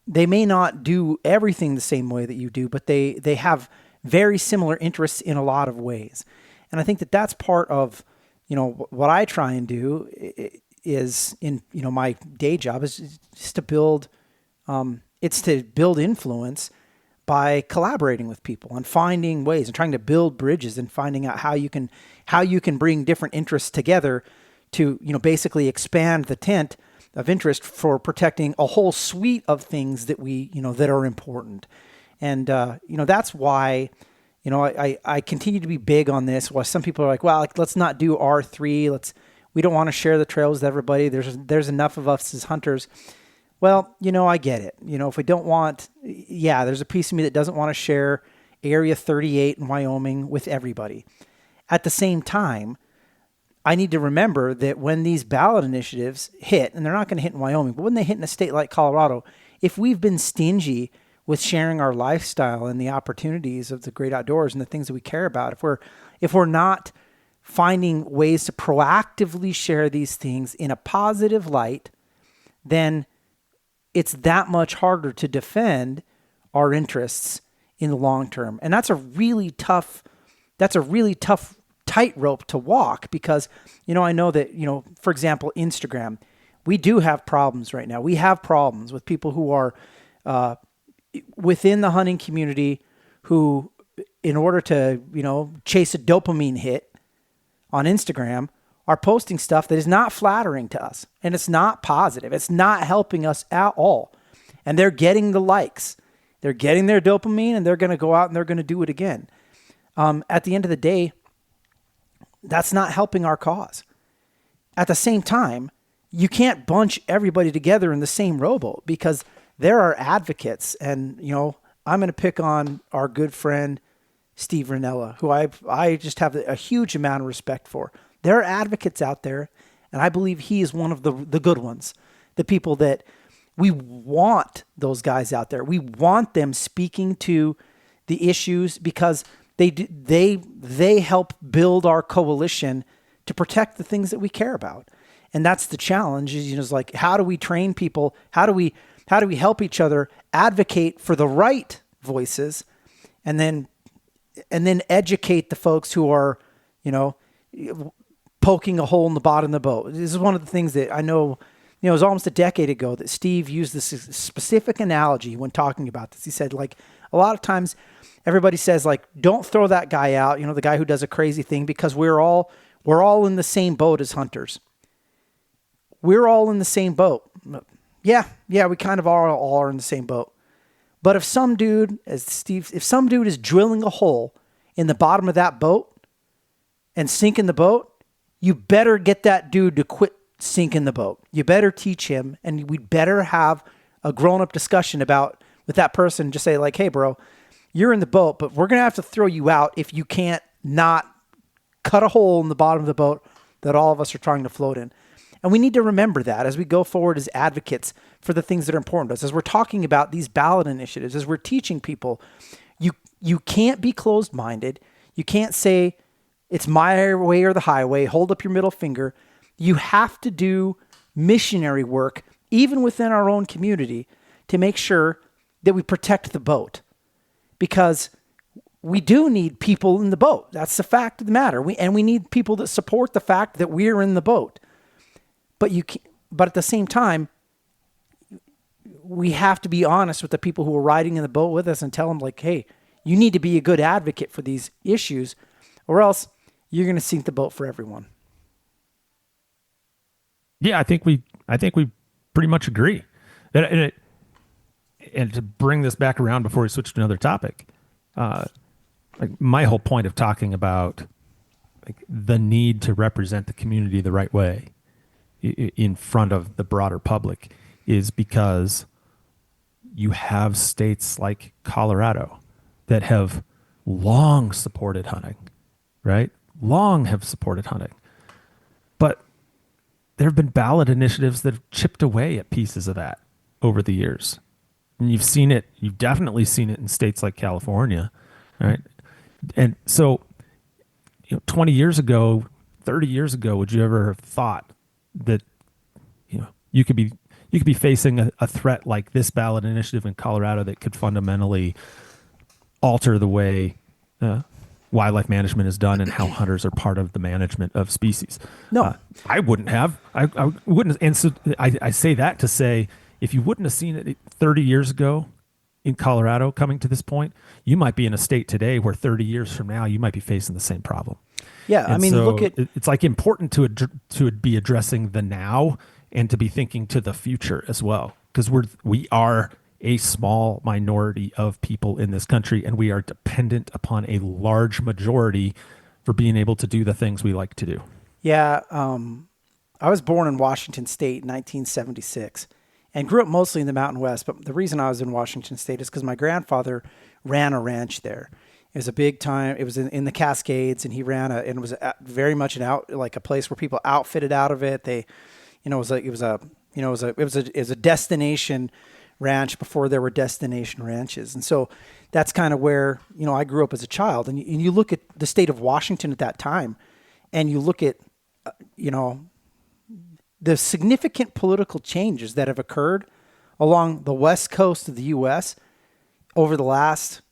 they may not do everything the same way that you do, but they have very similar interests in a lot of ways. And I think that that's part of what I try and do. Is in my day job is to build influence by collaborating with people and finding ways and trying to build bridges and finding out how you can bring different interests together to basically expand the tent of interest for protecting a whole suite of things that we, that are important. And, that's why, I continue to be big on this. While some people are like, well, let's not do R3. We don't want to share the trails with everybody. There's enough of us as hunters. Well, I get it. If we don't want, there's a piece of me that doesn't want to share Area 38 in Wyoming with everybody. At the same time, I need to remember that when these ballot initiatives hit, and they're not going to hit in Wyoming, but when they hit in a state like Colorado, if we've been stingy with sharing our lifestyle and the opportunities of the great outdoors and the things that we care about, if we're not finding ways to proactively share these things in a positive light, then it's that much harder to defend our interests in the long term. And that's a really tough tightrope to walk because, I know that, for example, Instagram, we do have problems right now. We have problems with people who are within the hunting community who, in order to, chase a dopamine hit on Instagram, are posting stuff that is not flattering to us and it's not positive. It's not helping us at all. And they're getting the likes. They're getting their dopamine and they're going to go out and they're going to do it again. At the end of the day, that's not helping our cause. At the same time, you can't bunch everybody together in the same rowboat because there are advocates. And, I'm going to pick on our good friend, Steve Rinella, who I just have a huge amount of respect for. There are advocates out there, and I believe he is one of the good ones, the people that we want those guys out there. We want them speaking to the issues because they help build our coalition to protect the things that we care about. And that's the challenge is like, how do we train people? How do we help each other advocate for the right voices and then educate the folks who are, poking a hole in the bottom of the boat. This is one of the things that I know, it was almost a decade ago that Steve used this specific analogy when talking about this. He said, like, a lot of times everybody says, like, don't throw that guy out, the guy who does a crazy thing, because we're all in the same boat as hunters. We're all in the same boat. Yeah, we kind of all are in the same boat. But if some dude is drilling a hole in the bottom of that boat and sinking the boat, you better get that dude to quit sinking the boat. You better teach him, and we'd better have a grown-up discussion with that person. Just say, like, hey, bro, you're in the boat, but we're going to have to throw you out if you can't not cut a hole in the bottom of the boat that all of us are trying to float in. And we need to remember that as we go forward as advocates for the things that are important to us. As we're talking about these ballot initiatives, as we're teaching people, you can't be closed-minded. You can't say, it's my way or the highway, hold up your middle finger. You have to do missionary work, even within our own community, to make sure that we protect the boat. Because we do need people in the boat. That's the fact of the matter. We need people that support the fact that we're in the boat. But at the same time, we have to be honest with the people who are riding in the boat with us and tell them, like, hey, you need to be a good advocate for these issues, or else you're going to sink the boat for everyone. Yeah, I think we pretty much agree. And to bring this back around before we switch to another topic, like my whole point of talking about like the need to represent the community the right way in front of the broader public is because you have states like Colorado that have long supported hunting, right? Long have supported hunting. But there have been ballot initiatives that have chipped away at pieces of that over the years. And you've definitely seen it in states like California, right? And so, 20 years ago, 30 years ago, would you ever have thought that, you could be facing a threat like this ballot initiative in Colorado that could fundamentally alter the way wildlife management is done and how hunters are part of the management of species? No, I wouldn't have. I wouldn't. And so I say that to say, if you wouldn't have seen it 30 years ago in Colorado coming to this point, you might be in a state today where 30 years from now, you might be facing the same problem. Yeah. And I mean, so look at, it's like important to be addressing the now and to be thinking to the future as well, because we are a small minority of people in this country, and we are dependent upon a large majority for being able to do the things we like to do. Yeah. I was born in Washington State in 1976 and grew up mostly in the Mountain West. But the reason I was in Washington State is because my grandfather ran a ranch there. It was a big time. It was in the Cascades, and he ran and it was very much like a place where people outfitted out of it. They, it was a destination ranch before there were destination ranches. And so that's kind of where, I grew up as a child. And you look at the state of Washington at that time, and you look at, the significant political changes that have occurred along the west coast of the U.S. over the last,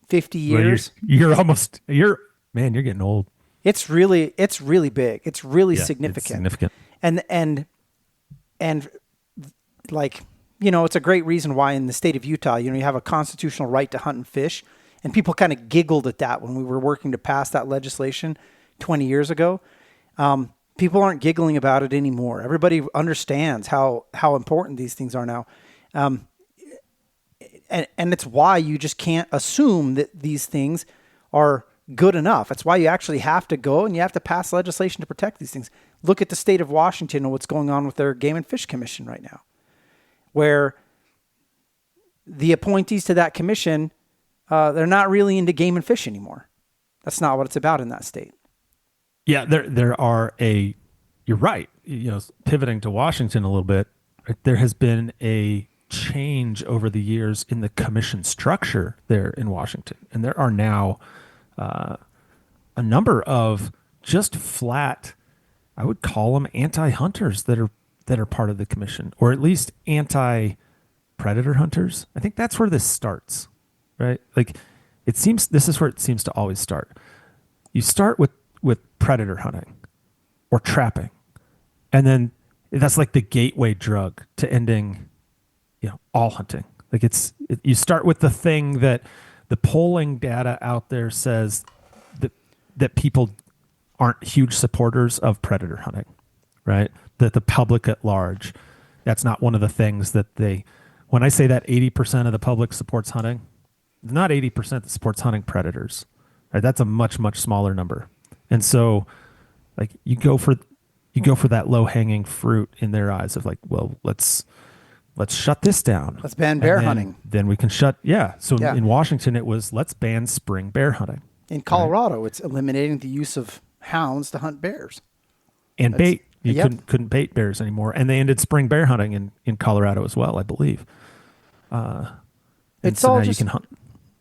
50 years. Well, you're getting old. It's really big. It's really significant. It's significant. And like, it's a great reason why in the state of Utah, you have a constitutional right to hunt and fish. And people kind of giggled at that when we were working to pass that legislation 20 years ago. People aren't giggling about it anymore. Everybody understands how important these things are now. And it's why you just can't assume that these things are good enough. It's why you actually have to go and you have to pass legislation to protect these things. Look at the state of Washington and what's going on with their Game and Fish Commission right now, where the appointees to that commission, they're not really into game and fish anymore. That's not what it's about in that state. Yeah, you're right. Pivoting to Washington a little bit, there has been a change over the years in the commission structure there in Washington. And there are now a number of just flat, I would call them anti-hunters that are part of the commission, or at least anti-predator hunters. I think that's where this starts, right? Like this is where it seems to always start. You start with predator hunting or trapping. And then that's like the gateway drug to ending, all hunting. Like you start with the thing that the polling data out there says that people aren't huge supporters of predator hunting, right? That the public at large, that's not one of the things that when I say that 80% of the public supports hunting, it's not 80% that supports hunting predators, right? That's a much, much smaller number. And so like you go for that low hanging fruit in their eyes of like, well, let's shut this down. Let's ban bear hunting. Then we can shut. Yeah. So in Washington, it was let's ban spring bear hunting. In Colorado, It's eliminating the use of hounds to hunt bears. And bait. You couldn't bait bears anymore. And they ended spring bear hunting in Colorado as well, I believe. It's so all now just, you can hunt.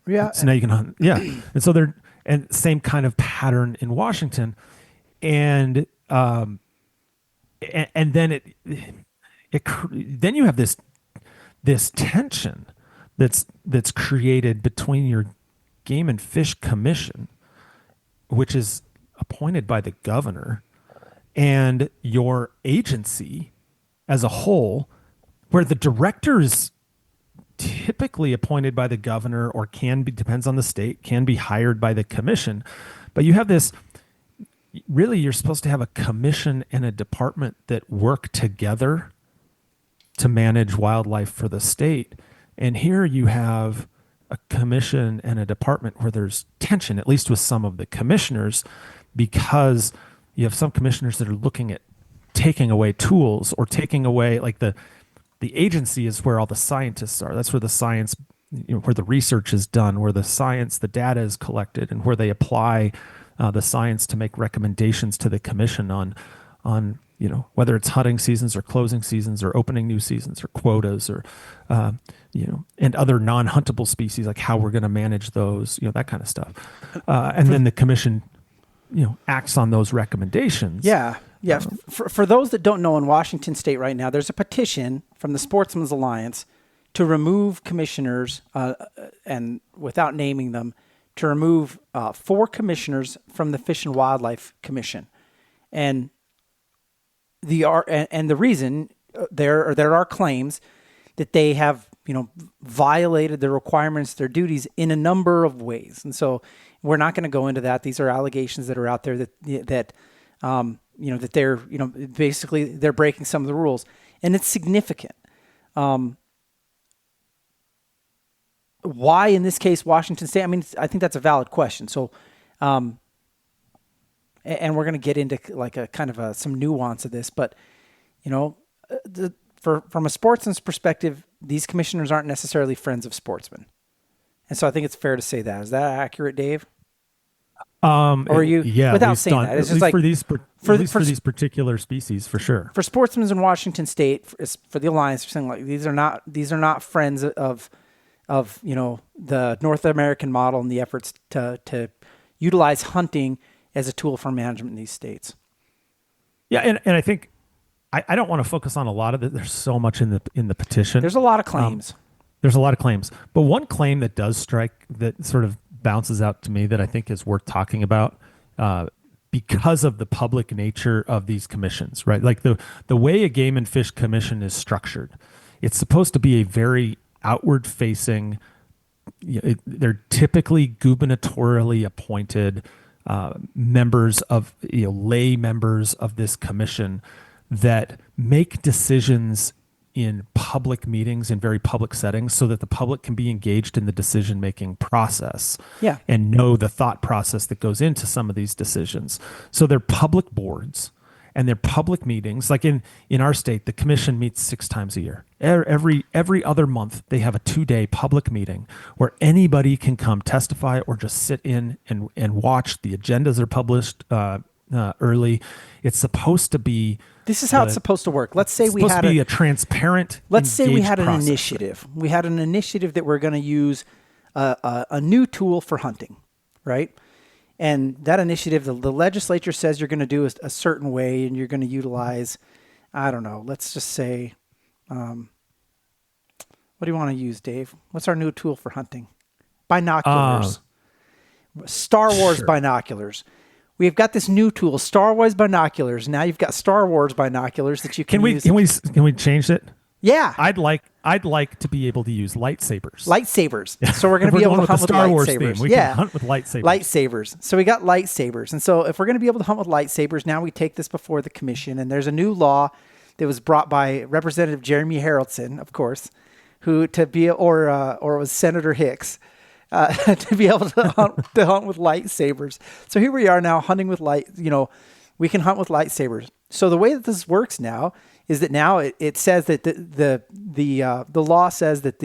Yeah. So now you can hunt. Yeah. And so and same kind of pattern in Washington. And then then you have this tension that's created between your Game and Fish Commission, which is appointed by the governor, and your agency as a whole, where the director is typically appointed by the governor or depends on the state, can be hired by the commission. But you have this, really you're supposed to have a commission and a department that work together to manage wildlife for the state. And here you have a commission and a department where there's tension, at least with some of the commissioners, because you have some commissioners that are looking at taking away tools or taking away, like the agency is where all the scientists are. That's where the science, where the research is done, where the data is collected, and where they apply the science to make recommendations to the commission on whether it's hunting seasons or closing seasons or opening new seasons or quotas or and other non-huntable species, like how we're going to manage those, that kind of stuff. And then the commission acts on those recommendations. Yeah. For those that don't know, in Washington State right now, there's a petition from the Sportsman's Alliance to remove commissioners, and without naming them, to remove 4 commissioners from the Fish and Wildlife Commission. And the reason there are claims that they have violated the requirements, their duties in a number of ways. And so we're not going to go into that. These are allegations that are out there that that they're, basically they're breaking some of the rules, and it's significant. Why in this case Washington State? I mean, I think that's a valid question. So, and we're going to get into like a kind of some nuance of this, but from a sportsman's perspective, these commissioners aren't necessarily friends of sportsmen, and so I think it's fair to say that. Is that accurate, Dave? Or are you, without saying that, it's just like for these particular species, for sure. For sportsmen in Washington State, for the Alliance, saying like these are not friends of the North American model and the efforts to utilize hunting as a tool for management in these states. Yeah, and I think I don't want to focus on a lot of it. There's so much in the petition. There's a lot of claims. But one claim that does strike, that sort of bounces out to me, that I think is worth talking about, because of the public nature of these commissions, right? Like the way a Game and Fish Commission is structured, it's supposed to be a very outward facing, they're typically gubernatorially appointed members of, lay members of this commission that make decisions in public meetings, in very public settings, so that the public can be engaged in the decision-making process and know the thought process that goes into some of these decisions. So they're public boards and they're public meetings. Like in our state, the commission meets 6 times a year. Every other month, they have a 2-day public meeting where anybody can come testify or just sit in and watch. The agendas are published early. It's supposed to be... This is how it's supposed to work. Let's say we had a transparent. Let's say we had an process. initiative. We had an initiative that we're going to use a new tool for hunting, right? And that initiative, the legislature says you're going to do a certain way, and you're going to utilize, I don't know. Let's just say, what do you want to use, Dave? What's our new tool for hunting? Binoculars. Star Wars binoculars. We've got this new tool, Star Wars binoculars. Now you've got Star Wars binoculars that you can use. Can we change it? Yeah. I'd like to be able to use lightsabers. So we're going to be able to hunt with Star Wars lightsabers. Theme. We can hunt with lightsabers. Lightsabers. So we got lightsabers. And so if we're going to be able to hunt with lightsabers, now we take this before the commission, and there's a new law that was brought by Representative Jeremy Haraldson, of course, or it was Senator Hicks. To be able to hunt with lightsabers. So here we are now hunting with we can hunt with lightsabers. So the way that this works now is that now it says that the law says that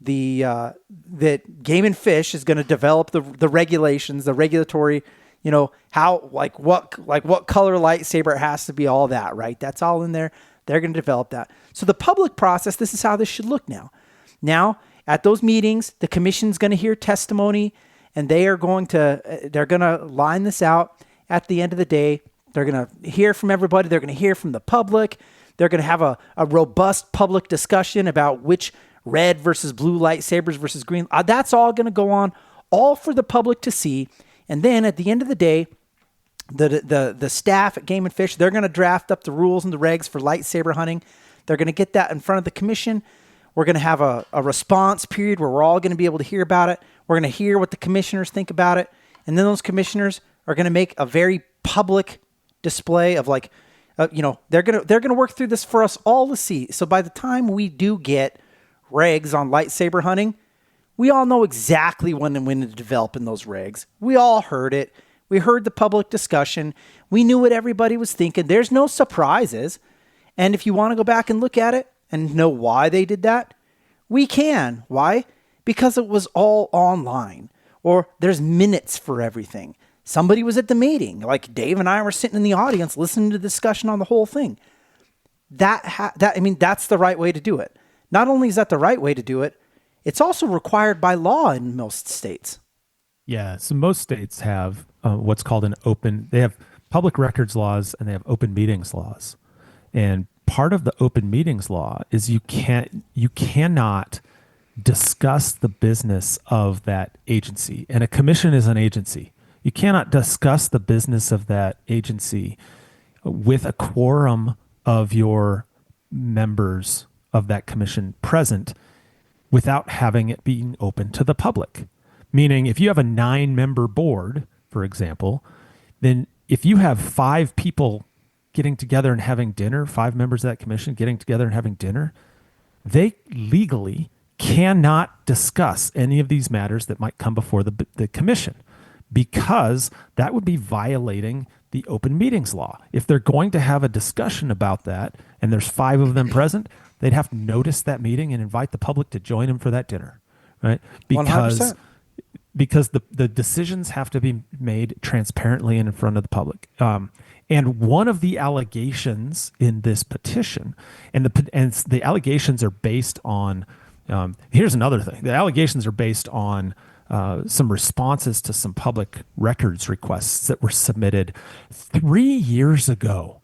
that Game and Fish is going to develop the regulations, the regulatory, how what color lightsaber it has to be, all that, right? That's all in there. They're going to develop that. So the public process, this is how this should look now. Now, at those meetings, the commission's going to hear testimony, and they're going to line this out. At the end of the day, they're going to hear from everybody. They're going to hear from the public. They're going to have a robust public discussion about which red versus blue lightsabers versus green. That's all going to go on, all for the public to see. And then at the end of the day, the staff at Game and Fish, they're going to draft up the rules and the regs for lightsaber hunting. They're going to get that in front of the commission. We're going to have a response period where we're all going to be able to hear about it. We're going to hear what the commissioners think about it. And then those commissioners are going to make a very public display of they're going to work through this for us all to see. So by the time we do get regs on lightsaber hunting, we all know exactly when to develop in those regs. We all heard it. We heard the public discussion. We knew what everybody was thinking. There's no surprises. And if you want to go back and look at it, and know why they did that, we can. Why? Because it was all online, or there's minutes for everything. Somebody was at the meeting, like Dave and I were sitting in the audience listening to the discussion on the whole thing. That's the right way to do it. Not only is that the right way to do it, it's also required by law in most states. Yeah, so most states have what's called they have public records laws and they have open meetings laws. And part of the open meetings law is you cannot discuss the business of that agency. And a commission is an agency. You cannot discuss the business of that agency with a quorum of your members of that commission present without having it being open to the public. Meaning if you have a 9-member board, for example, then if you have 5 people getting together and having dinner, 5 members of that commission getting together and having dinner, they legally cannot discuss any of these matters that might come before the commission, because that would be violating the open meetings law. If they're going to have a discussion about that and there's 5 of them present, they'd have to notice that meeting and invite the public to join them for that dinner, right? 100%. Because the decisions have to be made transparently and in front of the public. And one of the allegations in this petition, and the allegations are based on, here's another thing. The allegations are based on some responses to some public records requests that were submitted 3 years ago.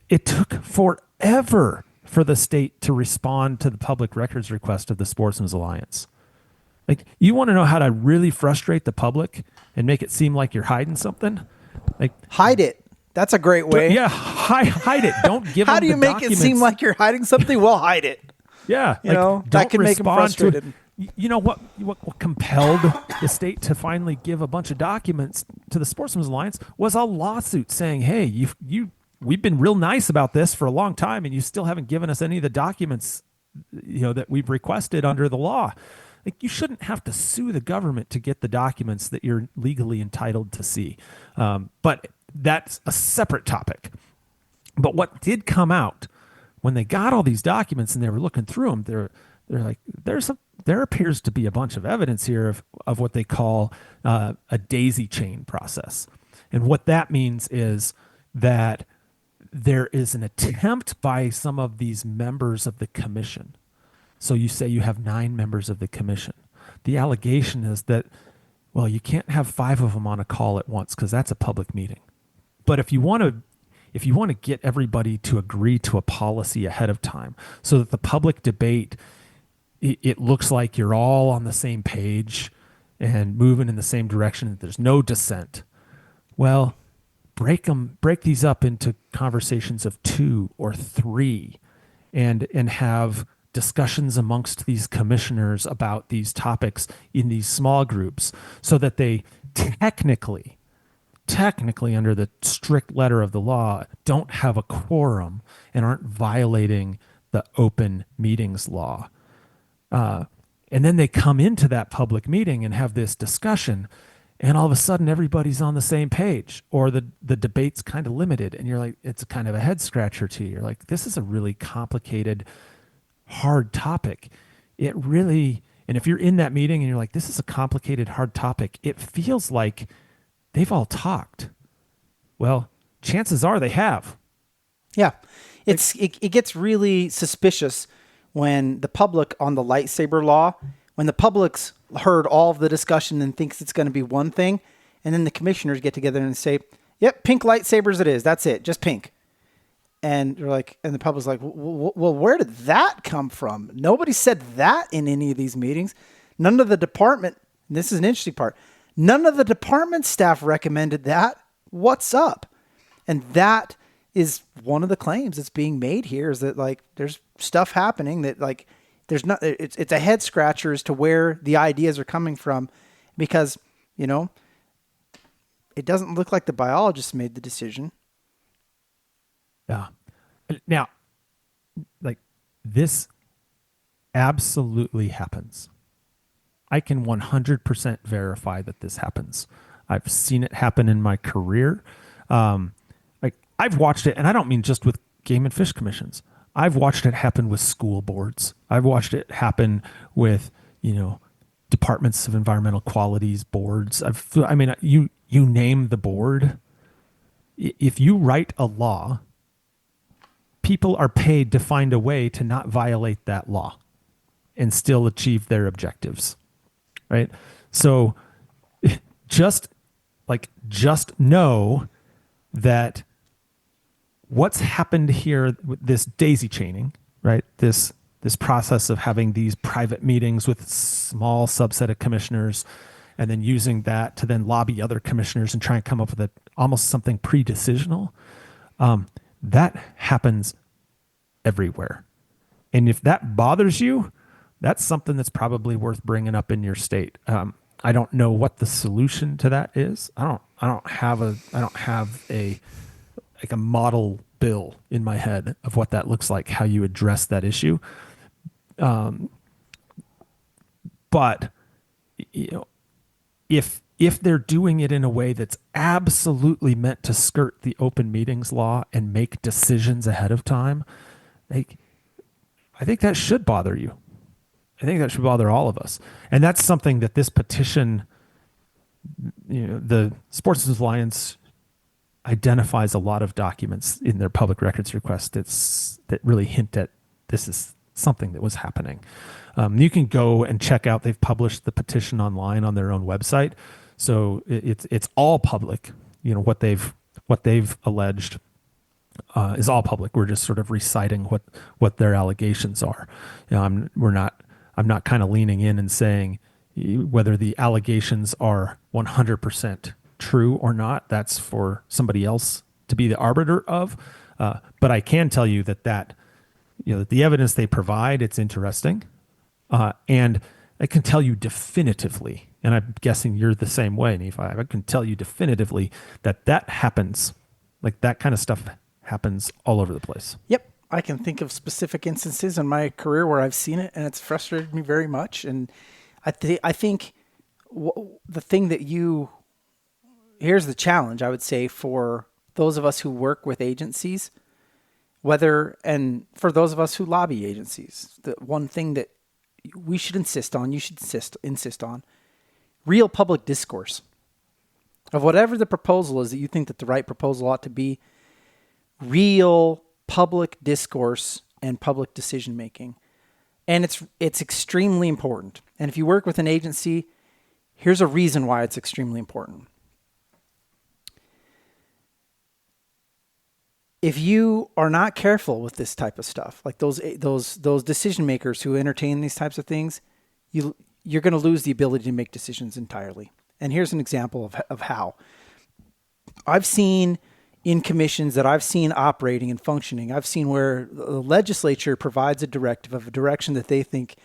It took forever for the state to respond to the public records request of the Sportsman's Alliance. Like, you want to know how to really frustrate the public and make it seem like you're hiding something? Like, Hide it. That's a great way. yeah, hide it. Don't give How them do you the make it seem documents. like you're hiding something? Well, hide it. Yeah, You know, that don't can make 'em respond to it. frustrated. You know what compelled the state to finally give a bunch of documents to the Sportsman's Alliance was a lawsuit saying, "Hey, we've been real nice about this for a long time, and you still haven't given us any of the documents, that we've requested under the law." Like, you shouldn't have to sue the government to get the documents that you're legally entitled to see. But that's a separate topic. But what did come out when they got all these documents and they were looking through them, they're like, there appears to be a bunch of evidence here of what they call a daisy chain process. And what that means is that there is an attempt by some of these members of the commission. So you say you have 9 members of the commission. The allegation is that, well, you can't have 5 of them on a call at once because that's a public meeting. But if you want to get everybody to agree to a policy ahead of time so that the public debate, it looks like you're all on the same page and moving in the same direction, that there's no dissent. Well, break these up into conversations of 2 or 3 and have discussions amongst these commissioners about these topics in these small groups so that they technically under the strict letter of the law don't have a quorum and aren't violating the open meetings law. And then they come into that public meeting and have this discussion, and all of a sudden everybody's on the same page, or the debate's kind of limited, and you're like, it's kind of a head scratcher to you. You're like, this is a really complicated, hard topic. It really, and if you're in that meeting and you're like, this is a complicated, hard topic, it feels like they've all talked. Well, chances are they have. Yeah. It gets really suspicious when the public on the lightsaber law, when the public's heard all of the discussion and thinks it's going to be one thing, and then the commissioners get together and say, yep, pink lightsabers it is. That's it. Just pink. And you're like, and the public's like, well, where did that come from? Nobody said that in any of these meetings. None of the department, and this is an interesting part, none of the department staff recommended that. What's up? And that is one of the claims that's being made here, is that, like, there's stuff happening that, like, there's not, it's a head scratcher as to where the ideas are coming from, because, it doesn't look like the biologists made the decision. Yeah. Now, like, this absolutely happens. I can 100% verify that this happens. I've seen it happen in my career. Like, I've watched it, and I don't mean just with game and fish commissions. I've watched it happen with school boards. I've watched it happen with, departments of environmental qualities boards. You name the board. If you write a law, people are paid to find a way to not violate that law and still achieve their objectives, right? So just know that what's happened here with this daisy chaining, right? This process of having these private meetings with a small subset of commissioners and then using that to then lobby other commissioners and try and come up with almost something pre-decisional. That happens everywhere. And if that bothers you, that's something that's probably worth bringing up in your state. I don't know what the solution to that is. I have a like a model bill in my head of what that looks like, how you address that issue. But you know, if they're doing it in a way that's absolutely meant to skirt the open meetings law and make decisions ahead of time, like, I think that should bother you. I think that should bother all of us. And that's something that this petition, the Sports Alliance identifies a lot of documents in their public records request that really hint at this is something that was happening. You can go and check out. They've published the petition online on their own website, so it's all public. What they've alleged is all public. We're just sort of reciting what their allegations are. I'm not kind of leaning in and saying whether the allegations are 100% true or not. That's for somebody else to be the arbiter of. But I can tell you that that the evidence they provide, it's interesting. And I can tell you definitively, and I'm guessing you're the same way, Nephi, I can tell you definitively that happens, like that kind of stuff happens all over the place. Yep. I can think of specific instances in my career where I've seen it, and it's frustrated me very much. And I think the thing here's the challenge, I would say, for those of us who work with agencies, and for those of us who lobby agencies, the one thing that we should insist on, you should insist on, real public discourse of whatever the proposal is that you think that the right proposal ought to be. Real public discourse and public decision making, and it's extremely important. And if you work with an agency, here's a reason why it's extremely important. If you are not careful with this type of stuff, like those decision makers who entertain these types of things, you're going to lose the ability to make decisions entirely. And here's an example of how. I've seen in commissions that I've seen operating and functioning, I've seen where the legislature provides a directive of a direction that they think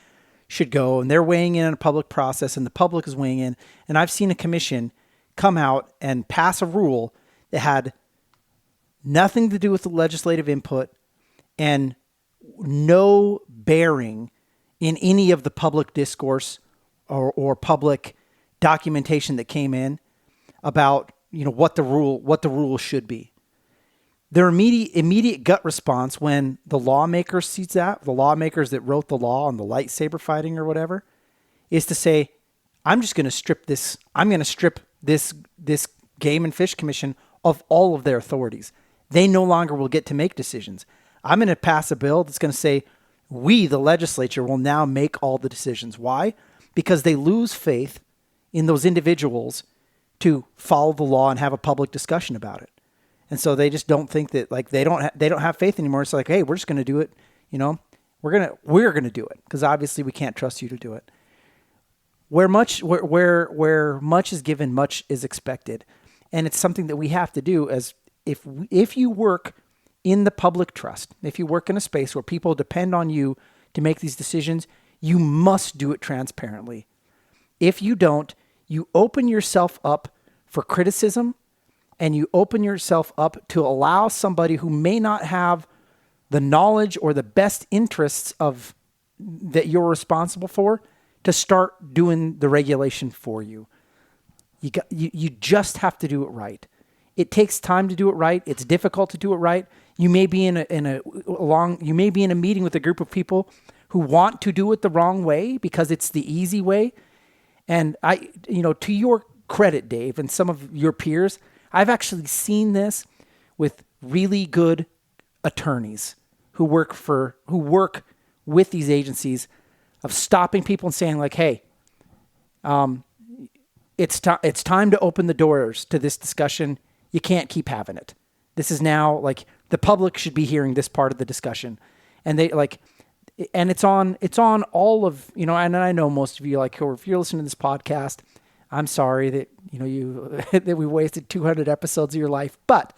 should go, and they're weighing in on a public process, and the public is weighing in. And I've seen a commission come out and pass a rule that had nothing to do with the legislative input and no bearing in any of the public discourse or public documentation that came in about what the rule should be. Their immediate gut response when the lawmaker sees that, the lawmakers that wrote the law on the lightsaber fighting or whatever, is to say, I'm going to strip this Game and Fish Commission of all of their authorities. They no longer will get to make decisions. I'm going to pass a bill that's going to say, we, the legislature, will now make all the decisions. Why? Because they lose faith in those individuals to follow the law and have a public discussion about it. And so they just don't think that, like, they don't have faith anymore. It's like, hey, we're just going to do it. We're going to do it because obviously we can't trust you to do it. Where much is given, much is expected. And it's something that we have to do as if you work in the public trust, if you work in a space where people depend on you to make these decisions, you must do it transparently. If you don't, you open yourself up for criticism, and you open yourself up to allow somebody who may not have the knowledge or the best interests of that you're responsible for to start doing the regulation for you. You just have to do it right. It takes time to do it right. It's difficult to do it right. You may be in a meeting with a group of people who want to do it the wrong way because it's the easy way. And to your credit, Dave, and some of your peers, I've actually seen this with really good attorneys who work with these agencies of stopping people and saying, like, hey, it's time to open the doors to this discussion. You can't keep having it. This is now, like, the public should be hearing this part of the discussion. And it's on all of, and I know most of you, like, if you're listening to this podcast, I'm sorry that, that we wasted 200 episodes of your life, but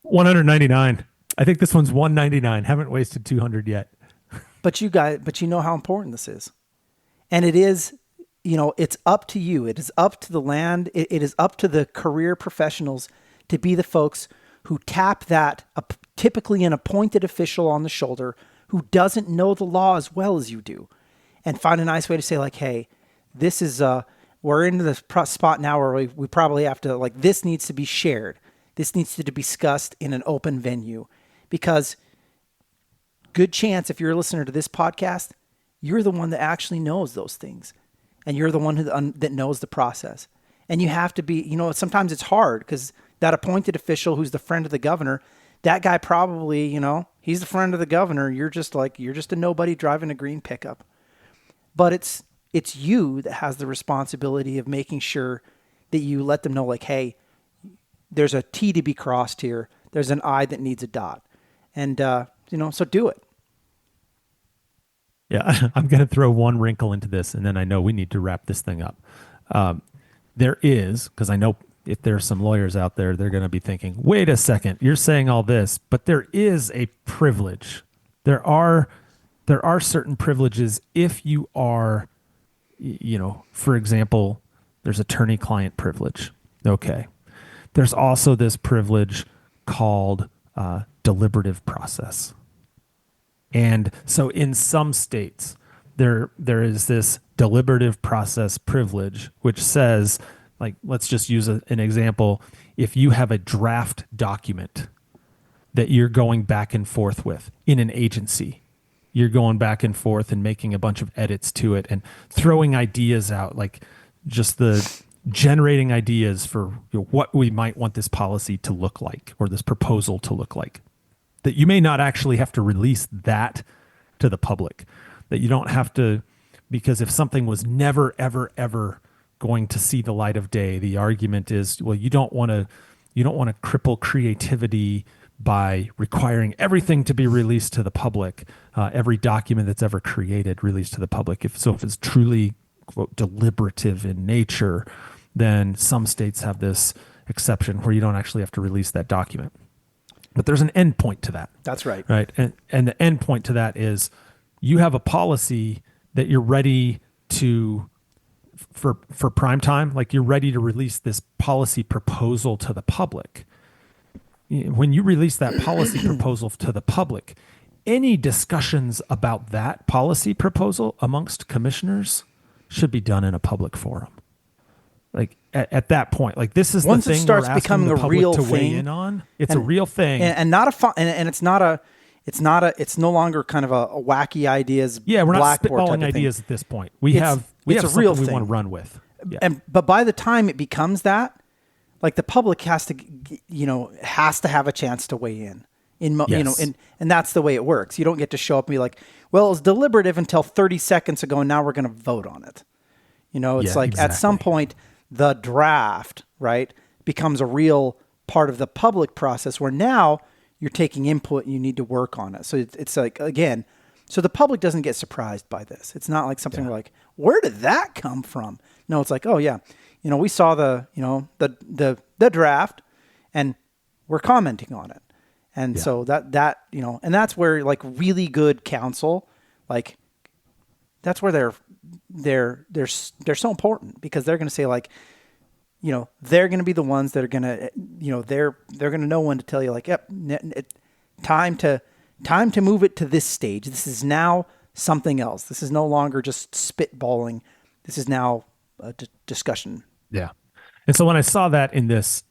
199. I think this one's 199. Haven't wasted 200 yet. But you know how important this is. And it is, it's up to you. It is up to the land. It is up to the career professionals to be the folks who tap that typically an appointed official on the shoulder who doesn't know the law as well as you do, and find a nice way to say like, hey, this is we're into the spot now where we probably have to, like, this needs to be shared. This needs to be discussed in an open venue, because good chance if you're a listener to this podcast, you're the one that actually knows those things. And you're the one that knows the process. And you have to be, sometimes it's hard because that appointed official who's the friend of the governor, that guy probably, he's the friend of the governor. You're just a nobody driving a green pickup. But it's you that has the responsibility of making sure that you let them know, like, hey, there's a T to be crossed here. There's an I that needs a dot. And, so do it. Yeah, I'm going to throw one wrinkle into this, and then I know we need to wrap this thing up. There is, because I know if there's some lawyers out there, they're going to be thinking, wait a second, you're saying all this, but there is a privilege. There are certain privileges if you are, for example, there's attorney-client privilege. Okay. There's also this privilege called deliberative process. And so in some states, there is this deliberative process privilege, which says, like, let's just use an example. If you have a draft document that you're going back and forth with in an agency, you're going back and forth and making a bunch of edits to it and throwing ideas out, like just the generating ideas for what we might want this policy to look like or this proposal to look like. That you may not actually have to release that to the public, that you don't have to, because if something was never, ever, ever going to see the light of day, the argument is, well, you don't want to cripple creativity by requiring everything to be released to the public, every document that's ever created released to the public. If it's truly, quote, deliberative in nature, then some states have this exception where you don't actually have to release that document. But there's an end point to that. That's right. Right. And the end point to that is you have a policy that you're ready to, for prime time, like you're ready to release this policy proposal to the public. When you release that policy proposal to the public, any discussions about that policy proposal amongst commissioners should be done in a public forum. Like at that point, like this is once the thing it starts we're asking becoming the a public real to thing, weigh in on. It's a real thing, and not a fun, and it's no longer kind of a wacky ideas. Yeah, we're not spitballing spitballing ideas at this point. We have a something real we thing. want to run with. Yeah. But by the time it becomes that, like the public has to have a chance to weigh in. Yes. And that's the way it works. You don't get to show up and be like, well, it was deliberative until 30 seconds ago, and now we're going to vote on it. It's like exactly. At some point, the draft, right, becomes a real part of the public process where now you're taking input and you need to work on it. So it's like, again, so the public doesn't get surprised by this. It's not like something we're like, where did that come from? No, it's like, oh yeah, we saw the draft and we're commenting on it. And so that and that's where, like, really good counsel, like, that's where they're so important, because they're going to say, like, they're going to be the ones that are going to, they're going to know when to tell you, like, yep, time to move it to this stage. This is now something else. This is no longer just spitballing. This is now a discussion. Yeah. And so when I saw that in this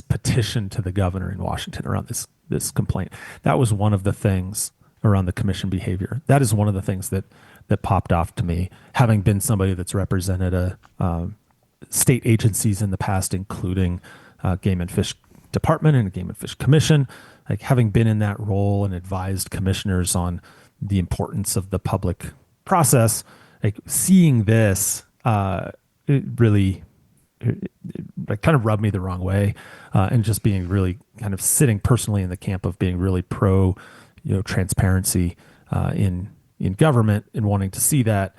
petition to the governor in Washington around this complaint, that was one of the things around the commission behavior. That is one of the things that popped off to me, having been somebody that's represented state agencies in the past, including Game and Fish Department and Game and Fish Commission, like having been in that role and advised commissioners on the importance of the public process, like seeing this, it really it kind of rubbed me the wrong way, and just being really kind of sitting personally in the camp of being really pro, transparency in government and wanting to see that.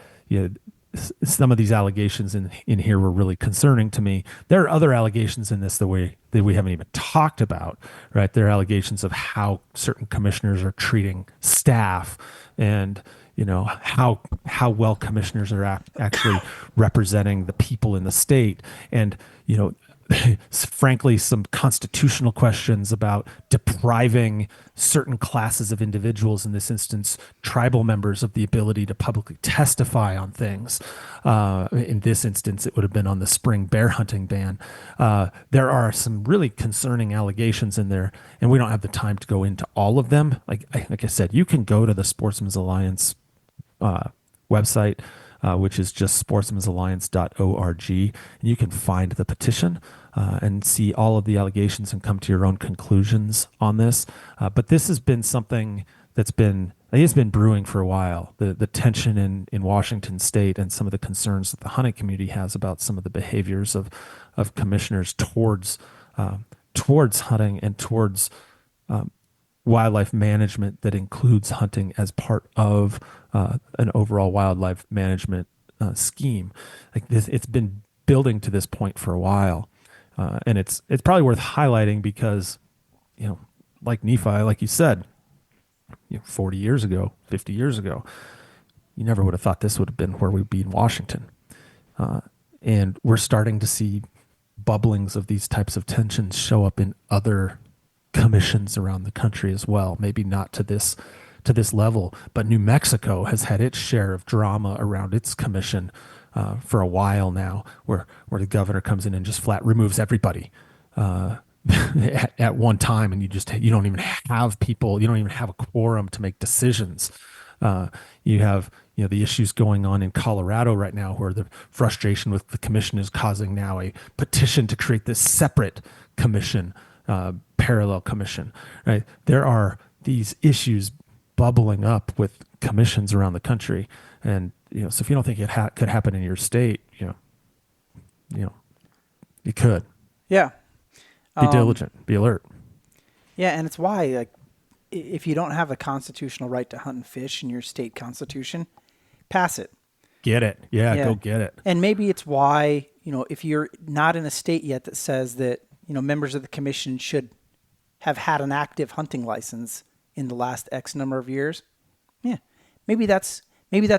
some of these allegations in here were really concerning to me. There are other allegations in this that we haven't even talked about, right? There are allegations of how certain commissioners are treating staff, and how well commissioners are actually representing the people in the state, and frankly, some constitutional questions about depriving certain classes of individuals, in this instance, tribal members, of the ability to publicly testify on things. In this instance, it would have been on the spring bear hunting ban. There are some really concerning allegations in there, and we don't have the time to go into all of them. Like I said, you can go to the Sportsman's Alliance website, which is just sportsmansalliance.org, and you can find the petition and see all of the allegations and come to your own conclusions on this. But this has been something that's been brewing for a while. The tension in Washington State, and some of the concerns that the hunting community has about some of the behaviors of commissioners towards hunting and towards wildlife management that includes hunting as part of an overall wildlife management scheme. Like this, it's been building to this point for a while, and it's probably worth highlighting because, like Nephi, like you said, 40 years ago, 50 years ago, you never would have thought this would have been where we'd be in Washington, and we're starting to see bubblings of these types of tensions show up in other commissions around the country as well. Maybe not to this level, but New Mexico has had its share of drama around its commission for a while now, where the governor comes in and just flat removes everybody at one time, and you don't even have people, you don't even have a quorum to make decisions. You have the issues going on in Colorado right now, where the frustration with the commission is causing now a petition to create this separate commission, parallel commission, right? There are these issues bubbling up with commissions around the country, and so if you don't think it could happen in your state, it could. Yeah. Be diligent, be alert. Yeah, and it's why, like, if you don't have a constitutional right to hunt and fish in your state constitution, pass it. Get it. Yeah, go get it. And maybe it's why, if you're not in a state yet that says that, members of the commission should have had an active hunting license in the last X number of years. Yeah. Maybe that's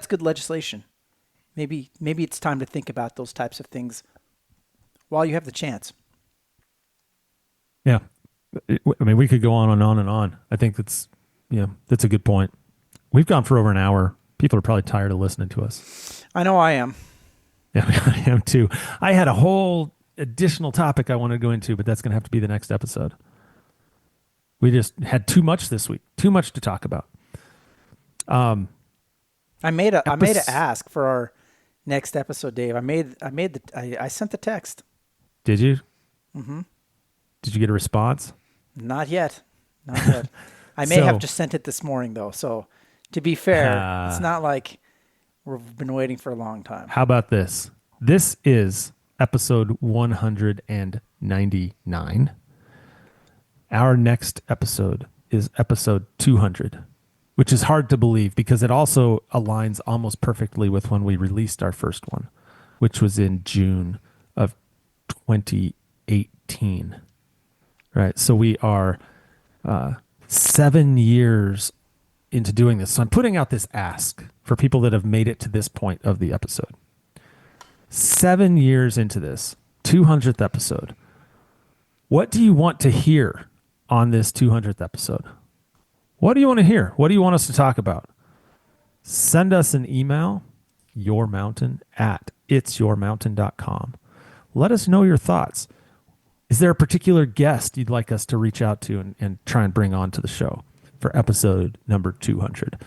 good legislation. Maybe it's time to think about those types of things while you have the chance. Yeah. I mean, we could go on and on and on. I think that's a good point. We've gone for over an hour. People are probably tired of listening to us. I know I am. Yeah, I am too. I had a whole additional topic I want to go into, but that's going to have to be the next episode. We just had too much this week. Too much to talk about. I made a ask for our next episode, Dave. I sent the text. Did you? Mm-hmm. Did you get a response? Not yet. I may have just sent it this morning, though. So, to be fair, it's not like we've been waiting for a long time. How about this? This is episode 199. Our next episode is episode 200, which is hard to believe because it also aligns almost perfectly with when we released our first one, which was in June of 2018. Right. So we are 7 years into doing this. So I'm putting out this ask for people that have made it to this point of the episode. 7 years into this, 200th episode. What do you want to hear on this 200th episode? What do you want to hear? What do you want us to talk about? Send us an email, yourmountain@itsyourmountain.com. Let us know your thoughts. Is there a particular guest you'd like us to reach out to and try and bring on to the show for episode number 200?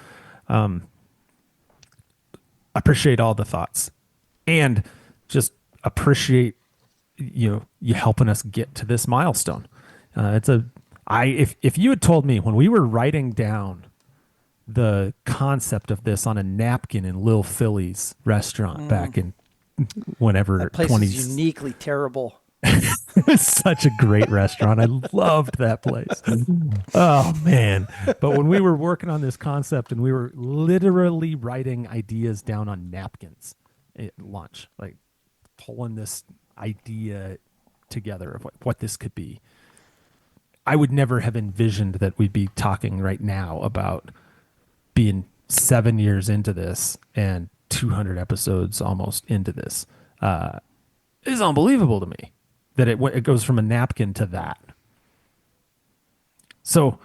Appreciate all the thoughts, and just appreciate you helping us get to this milestone. If you had told me when we were writing down the concept of this on a napkin in Lil Philly's restaurant back in whenever that place 20s, is uniquely terrible. It was such a great restaurant. I loved that place. Oh man. But when we were working on this concept and we were literally writing ideas down on napkins at lunch, like pulling this idea together of what this could be. I would never have envisioned that we'd be talking right now about being 7 years into this and 200 episodes almost into this. It's unbelievable to me that it goes from a napkin to that. So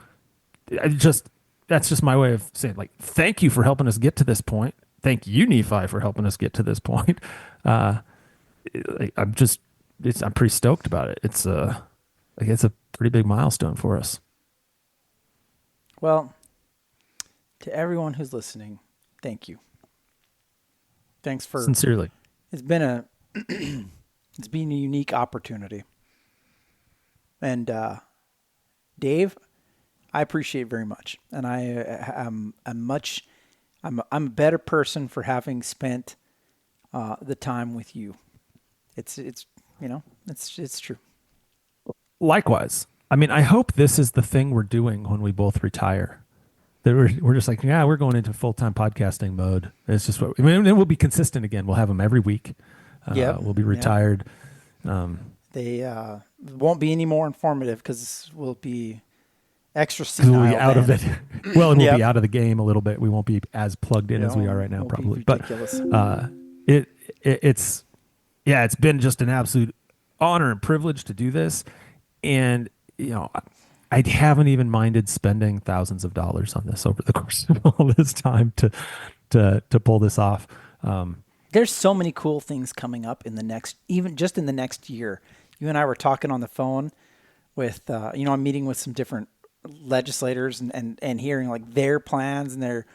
that's just my way of saying, like, thank you for helping us get to this point. Thank you, Nephi, for helping us get to this point. I'm pretty stoked about it. It's a pretty big milestone for us. Well, to everyone who's listening, thank you. Thanks for Sincerely. It's been a unique opportunity. And Dave, I appreciate very much. And I'm a better person for having spent the time with you. It's true. Likewise. I mean, I hope this is the thing we're doing when we both retire. That we're just like, yeah, we're going into full-time podcasting mode. It's just what, I mean, we'll be consistent again. We'll have them every week. We'll be retired. They won't be any more informative because we'll be extra senile. We'll be out of it. Well, and we'll be out of the game a little bit. We won't be as plugged in as we are right now, probably. But it's been just an absolute honor and privilege to do this. And, I haven't even minded spending thousands of dollars on this over the course of all this time to pull this off. There's so many cool things coming up in the next year. You and I were talking on the phone with, I'm meeting with some different legislators and hearing like their plans and their,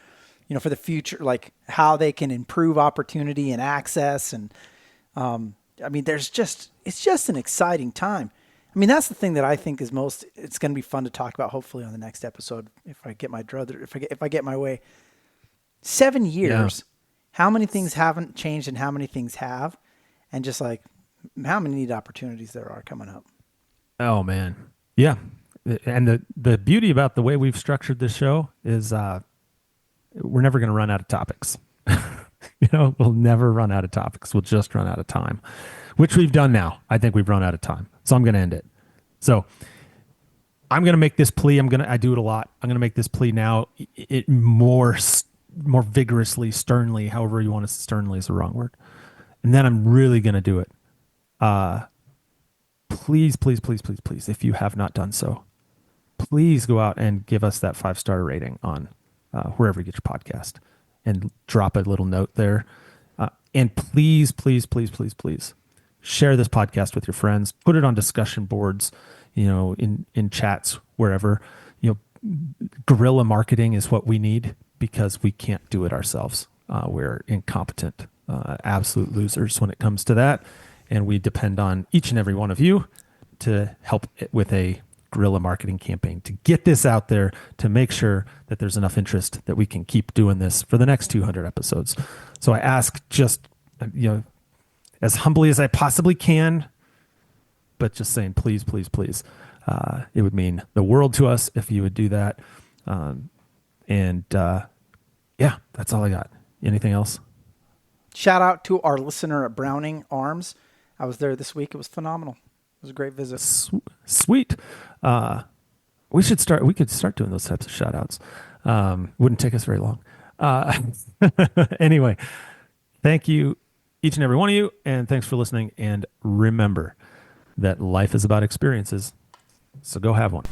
for the future, like how they can improve opportunity and access. And, it's just an exciting time. I mean, that's the thing that I think is it's going to be fun to talk about, hopefully on the next episode, if I get my way. 7 years, how many things haven't changed and how many things have, and just like how many neat opportunities there are coming up. Oh man. Yeah. And the beauty about the way we've structured this show is, we're never going to run out of topics. We'll never run out of topics. We'll just run out of time, which we've done now. I think we've run out of time. So I'm going to end it. So I'm going to make this plea. I do it a lot. I'm going to make this plea now. It more vigorously, sternly, however you want to. Sternly is the wrong word. And then I'm really going to do it. Please, please, please, please, please, if you have not done so, please go out and give us that 5-star rating on wherever you get your podcast, and drop a little note there. And please, please, please, please, please share this podcast with your friends. Put it on discussion boards, in chats, wherever. Guerrilla marketing is what we need because we can't do it ourselves. We're incompetent, absolute losers when it comes to that. And we depend on each and every one of you to help with a guerrilla marketing campaign to get this out there, to make sure that there's enough interest that we can keep doing this for the next 200 episodes. So I ask just, as humbly as I possibly can, but just saying, please, please, please. It would mean the world to us if you would do that. That's all I got. Anything else? Shout out to our listener at Browning Arms. I was there this week. It was phenomenal. It was a great visit. Sweet. We could start doing those types of shout outs. Wouldn't take us very long. Anyway, thank you, each and every one of you. And thanks for listening. And remember that life is about experiences. So go have one.